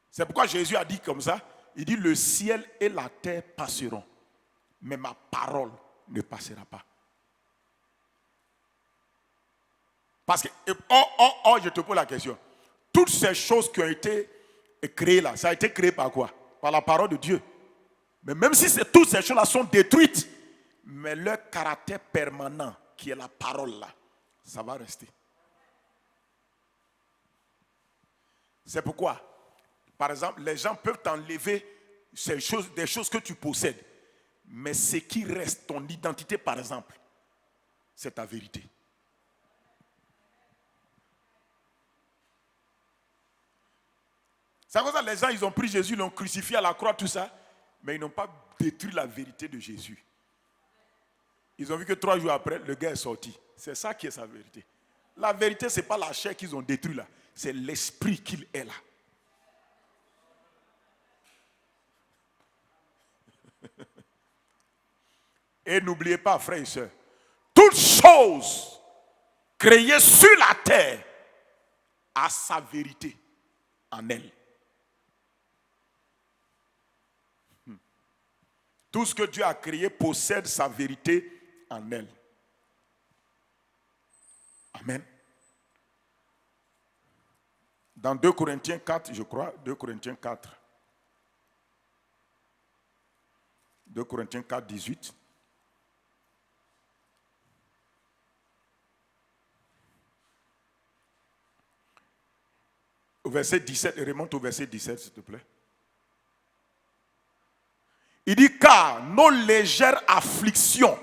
C'est pourquoi Jésus a dit comme ça, il dit le ciel et la terre passeront, mais ma parole ne passera pas. Parce que, je te pose la question, toutes ces choses qui ont été créées là, ça a été créé par quoi? Par la parole de Dieu. Mais même si toutes ces choses là sont détruites, mais leur caractère permanent, qui est la parole là, ça va rester. C'est pourquoi, par exemple, les gens peuvent t'enlever des choses que tu possèdes. Mais ce qui reste, ton identité par exemple, c'est ta vérité. C'est comme ça les gens, ils ont pris Jésus, ils l'ont crucifié à la croix, tout ça. Mais ils n'ont pas détruit la vérité de Jésus. Ils ont vu que 3 jours après, le gars est sorti. C'est ça qui est sa vérité. La vérité, ce n'est pas la chair qu'ils ont détruit là. C'est l'esprit qu'il est là. Et n'oubliez pas, frères et sœurs, toute chose créée sur la terre a sa vérité en elle. Tout ce que Dieu a créé possède sa vérité en elle. Amen. Dans 2 Corinthiens 4, je crois, 2 Corinthiens 4. 2 Corinthiens 4, 18. Au verset 17, remonte au verset 17, s'il te plaît. Il dit, car nos légères afflictions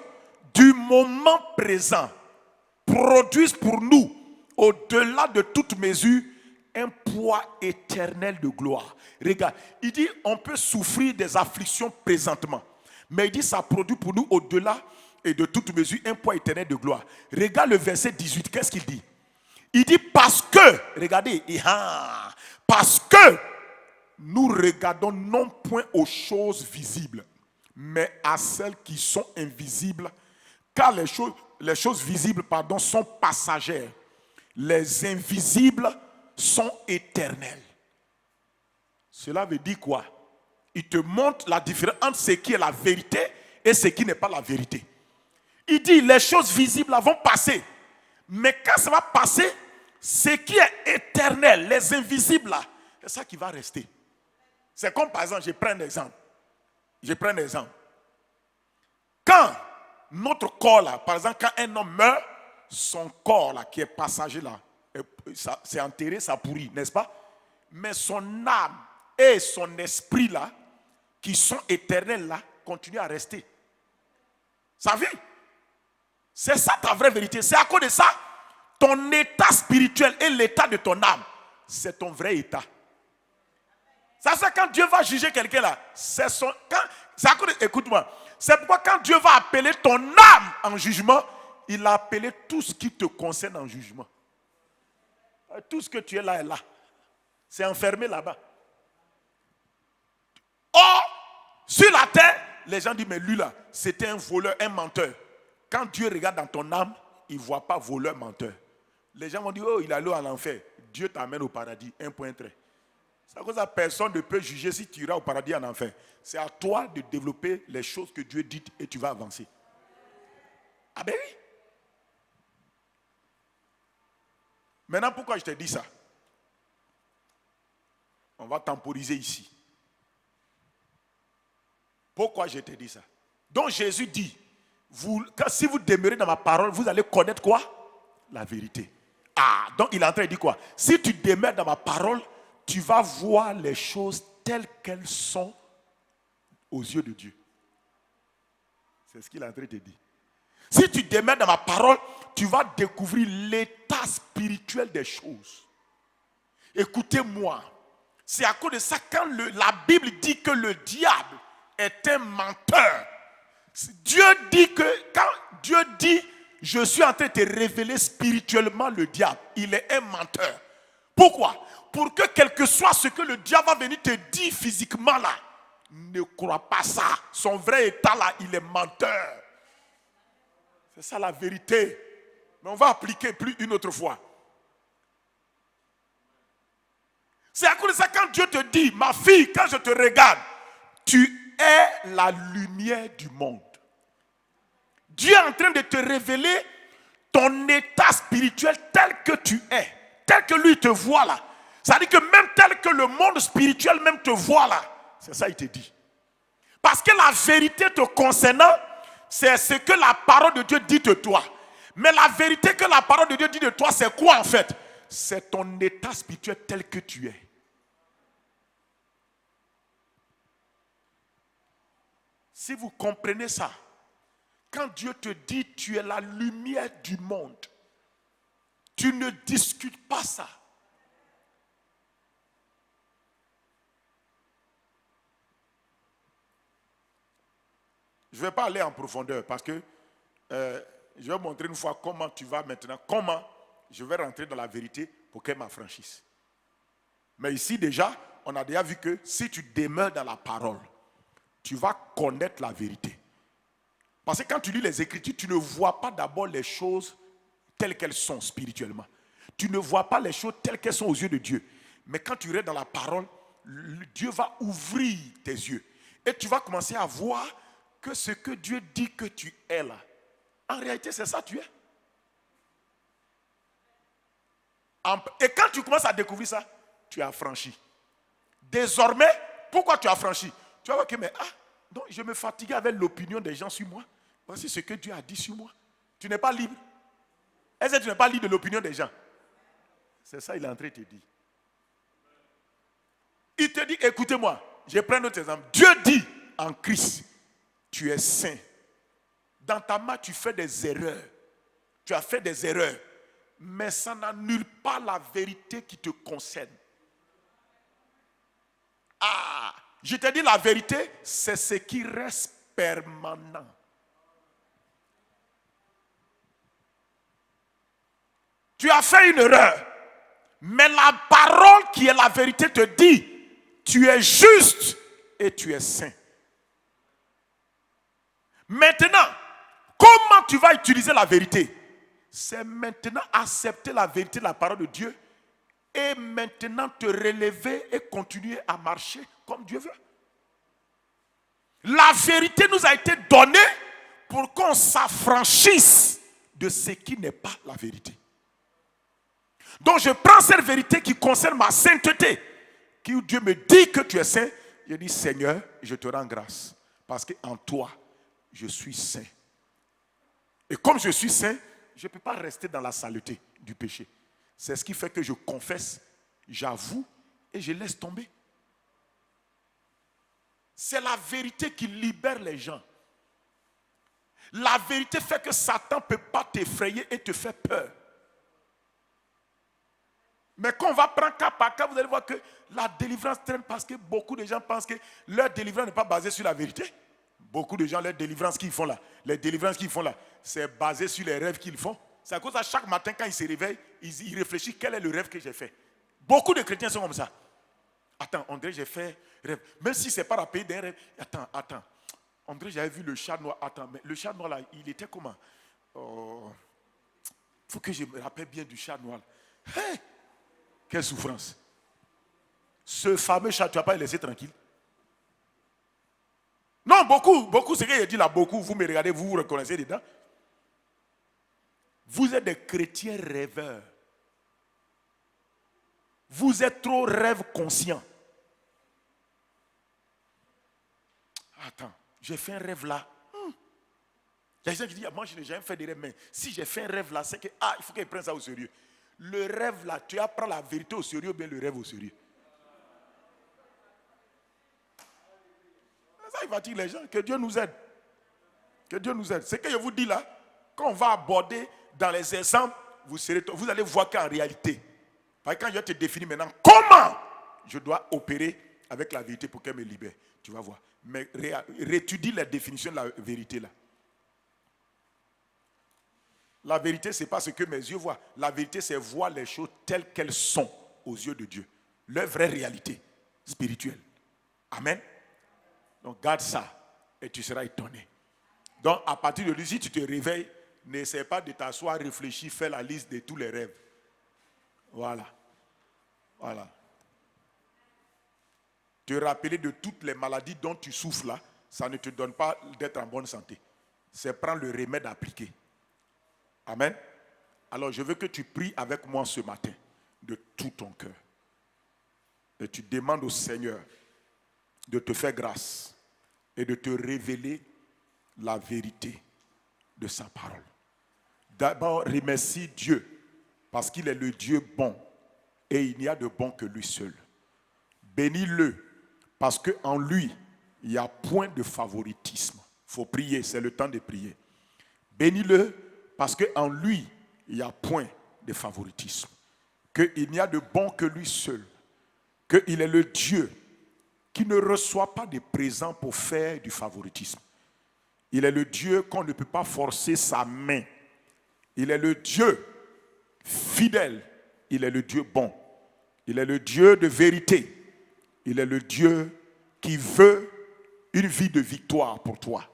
du moment présent produisent pour nous, au-delà de toute mesure, un poids éternel de gloire. Regarde, il dit, on peut souffrir des afflictions présentement, mais il dit, ça produit pour nous, au-delà et de toute mesure, un poids éternel de gloire. Regarde le verset 18, qu'est-ce qu'il dit? Il dit, parce que, regardez, parce que nous regardons non point aux choses visibles, mais à celles qui sont invisibles, car les choses visibles, sont passagères. Les invisibles sont éternels. Cela veut dire quoi? Il te montre la différence entre ce qui est la vérité et ce qui n'est pas la vérité. Il dit, les choses visibles vont passer, mais quand ça va passer, ce qui est éternel, les invisibles là, c'est ça qui va rester. C'est comme par exemple, je prends un exemple. Quand notre corps là, par exemple, quand un homme meurt, son corps là, qui est passager là, c'est enterré, ça pourrit, n'est-ce pas? Mais son âme et son esprit là, qui sont éternels là, continuent à rester. Ça vit. C'est ça ta vraie vérité. C'est à cause de ça, ton état spirituel et l'état de ton âme, c'est ton vrai état. Ça, c'est quand Dieu va juger quelqu'un là. Écoute-moi. C'est pourquoi quand Dieu va appeler ton âme en jugement, il a appelé tout ce qui te concerne en jugement. Tout ce que tu es là est là. C'est enfermé là-bas. Or, sur la terre, les gens disent, mais lui là, c'était un voleur, un menteur. Quand Dieu regarde dans ton âme, il ne voit pas voleur, menteur. Les gens vont dire, oh, il est allé en enfer. Dieu t'amène au paradis, un point trait. C'est à cause de ça, personne ne peut juger si tu iras au paradis en enfer. C'est à toi de développer les choses que Dieu dit et tu vas avancer. Ah ben oui. Maintenant, pourquoi je te dis ça? On va temporiser ici. Pourquoi je te dis ça? Donc Jésus dit, si vous demeurez dans ma parole, vous allez connaître quoi? La vérité. Ah, donc il est en train de dire quoi? Si tu demeures dans ma parole, tu vas voir les choses telles qu'elles sont aux yeux de Dieu. C'est ce qu'il est en train de dire. Si tu demeures dans ma parole, tu vas découvrir l'état spirituel des choses. Écoutez-moi. C'est à cause de ça, quand la Bible dit que le diable est un menteur, Dieu dit que, quand Dieu dit, je suis en train de te révéler spirituellement le diable, il est un menteur. Pourquoi? Pour que quel que soit ce que le diable va venir te dire physiquement là, ne crois pas ça. Son vrai état là, il est menteur. C'est ça la vérité. Mais on va appliquer plus une autre fois. C'est à cause de ça, quand Dieu te dit, ma fille, quand je te regarde, tu es la lumière du monde. Dieu est en train de te révéler ton état spirituel tel que tu es, tel que lui te voit là. Ça veut dire que même tel que le monde spirituel même te voit là. C'est ça il te dit. Parce que la vérité te concernant, c'est ce que la parole de Dieu dit de toi. Mais la vérité que la parole de Dieu dit de toi, c'est quoi en fait? C'est ton état spirituel tel que tu es. Si vous comprenez ça, quand Dieu te dit tu es la lumière du monde, tu ne discutes pas ça. Je ne vais pas aller en profondeur parce que je vais montrer une fois comment tu vas maintenant, comment je vais rentrer dans la vérité pour qu'elle m'affranchisse. Mais ici déjà, on a déjà vu que si tu demeures dans la parole, tu vas connaître la vérité. Parce que quand tu lis les Écritures, tu ne vois pas d'abord les choses telles qu'elles sont spirituellement. Tu ne vois pas les choses telles qu'elles sont aux yeux de Dieu. Mais quand tu restes dans la parole, Dieu va ouvrir tes yeux. Et tu vas commencer à voir que ce que Dieu dit que tu es là, en réalité c'est ça que tu es. Et quand tu commences à découvrir ça, tu as franchi. Désormais, pourquoi tu as franchi? Tu vas voir que, mais donc je me fatiguais avec l'opinion des gens sur moi. Voici ce que Dieu a dit sur moi. Tu n'es pas libre. Est-ce que tu n'es pas libre de l'opinion des gens? C'est ça il est en train de te dire. Il te dit, écoutez-moi, je prends un autre exemple. Dieu dit en Christ, tu es saint. Dans ta main, tu fais des erreurs. Tu as fait des erreurs. Mais ça n'annule pas la vérité qui te concerne. Je te dis la vérité, c'est ce qui reste permanent. Tu as fait une erreur. Mais la parole qui est la vérité te dit, tu es juste et tu es saint. Maintenant, comment tu vas utiliser la vérité? C'est maintenant accepter la vérité de la parole de Dieu et maintenant te relever et continuer à marcher comme Dieu veut. La vérité nous a été donnée pour qu'on s'affranchisse de ce qui n'est pas la vérité. Donc je prends cette vérité qui concerne ma sainteté, qui Dieu me dit que tu es saint. Je dis Seigneur, je te rends grâce parce qu'en toi, je suis saint. Et comme je suis saint, je ne peux pas rester dans la saleté du péché. C'est ce qui fait que je confesse, j'avoue et je laisse tomber. C'est la vérité qui libère les gens. La vérité fait que Satan ne peut pas t'effrayer et te faire peur. Mais quand on va prendre cas par cas, vous allez voir que la délivrance traîne parce que beaucoup de gens pensent que leur délivrance n'est pas basée sur la vérité. Beaucoup de gens, les délivrances qu'ils font là, c'est basé sur les rêves qu'ils font. C'est à cause de chaque matin, quand ils se réveillent, ils réfléchissent quel est le rêve que j'ai fait. Beaucoup de chrétiens sont comme ça. Attends, on dirait j'ai fait rêve. Même si ce n'est pas la pays d'un rêve. Attends. On dirait j'avais vu le chat noir. Attends, mais le chat noir là, il était comment? Faut que je me rappelle bien du chat noir. Hey! Quelle souffrance. Ce fameux chat, tu ne vas pas le laisser tranquille. Non, beaucoup, ce que j'ai dit là, beaucoup, vous me regardez, vous vous reconnaissez dedans. Vous êtes des chrétiens rêveurs. Vous êtes trop rêve conscient. Attends, j'ai fait un rêve là. Il y a des gens qui disent, moi je n'ai jamais fait de rêve, mais si j'ai fait un rêve là, c'est que, il faut qu'ils prennent ça au sérieux. Le rêve là, tu apprends la vérité au sérieux ou bien le rêve au sérieux. Ça, il fatigue les gens. Que Dieu nous aide. Que Dieu nous aide. Ce que je vous dis là, quand on va aborder dans les exemples, vous allez voir qu'en réalité, parce que quand je vais te définir maintenant comment je dois opérer avec la vérité pour qu'elle me libère, tu vas voir. Mais réétudie la définition de la vérité là. La vérité, ce n'est pas ce que mes yeux voient. La vérité, c'est voir les choses telles qu'elles sont aux yeux de Dieu. Leur vraie réalité spirituelle. Amen. Donc garde ça et tu seras étonné. Donc à partir de là, si tu te réveilles, n'essaie pas de t'asseoir, réfléchir, faire la liste de tous les rêves. Voilà. Te rappeler de toutes les maladies dont tu souffres là, ça ne te donne pas d'être en bonne santé. C'est prendre le remède appliqué. Amen. Alors je veux que tu pries avec moi ce matin de tout ton cœur. Et tu demandes au Seigneur de te faire grâce et de te révéler la vérité de sa parole. D'abord, remercie Dieu parce qu'il est le Dieu bon et il n'y a de bon que lui seul. Bénis-le parce qu'en lui, il n'y a point de favoritisme. Il faut prier, c'est le temps de prier. Bénis-le parce qu'en lui, il n'y a point de favoritisme. Qu'il n'y a de bon que lui seul. Qu'il est le Dieu qui ne reçoit pas de présents pour faire du favoritisme. Il est le Dieu qu'on ne peut pas forcer sa main. Il est le Dieu fidèle. Il est le Dieu bon. Il est le Dieu de vérité. Il est le Dieu qui veut une vie de victoire pour toi.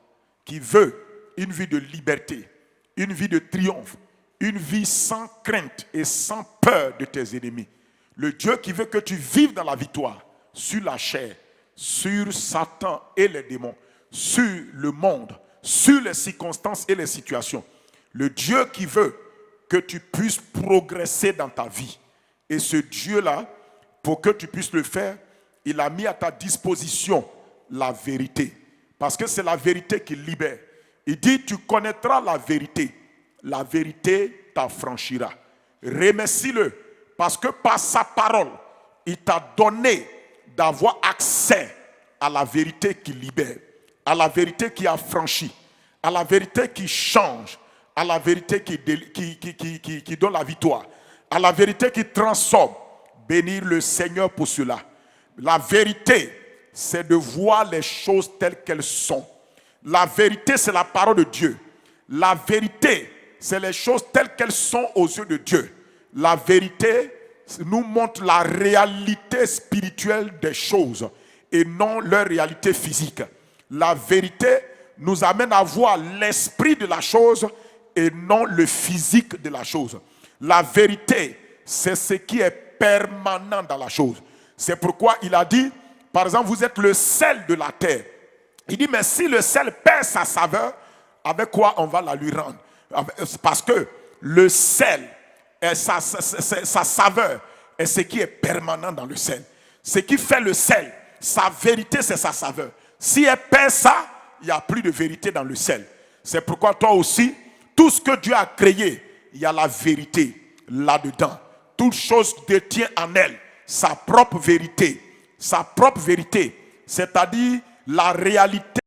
Qui veut une vie de liberté. Une vie de triomphe. Une vie sans crainte et sans peur de tes ennemis. Le Dieu qui veut que tu vives dans la victoire sur la chair, sur Satan et les démons, sur le monde, sur les circonstances et les situations. Le Dieu qui veut que tu puisses progresser dans ta vie. Et ce Dieu-là, pour que tu puisses le faire, il a mis à ta disposition la vérité. Parce que c'est la vérité qui libère. Il dit, tu connaîtras la vérité t'affranchira. Remercie-le, parce que par sa parole, il t'a donné d'avoir accès à la vérité qui libère, à la vérité qui affranchit, à la vérité qui change, à la vérité qui donne la victoire, à la vérité qui transforme. Bénir le Seigneur pour cela. La vérité, c'est de voir les choses telles qu'elles sont. La vérité, c'est la parole de Dieu. La vérité, c'est les choses telles qu'elles sont aux yeux de Dieu. La vérité nous montre la réalité spirituelle des choses et non leur réalité physique. La vérité nous amène à voir l'esprit de la chose et non le physique de la chose. La vérité, c'est ce qui est permanent dans la chose. C'est pourquoi il a dit, par exemple, vous êtes le sel de la terre. Il dit, mais si le sel perd sa saveur, avec quoi on va la lui rendre? Parce que le sel, sa saveur est ce qui est permanent dans le sel. Ce qui fait le sel, sa vérité, c'est sa saveur. Si elle perd ça, il n'y a plus de vérité dans le sel. C'est pourquoi toi aussi, tout ce que Dieu a créé, il y a la vérité là-dedans. Toute chose détient en elle sa propre vérité, c'est-à-dire la réalité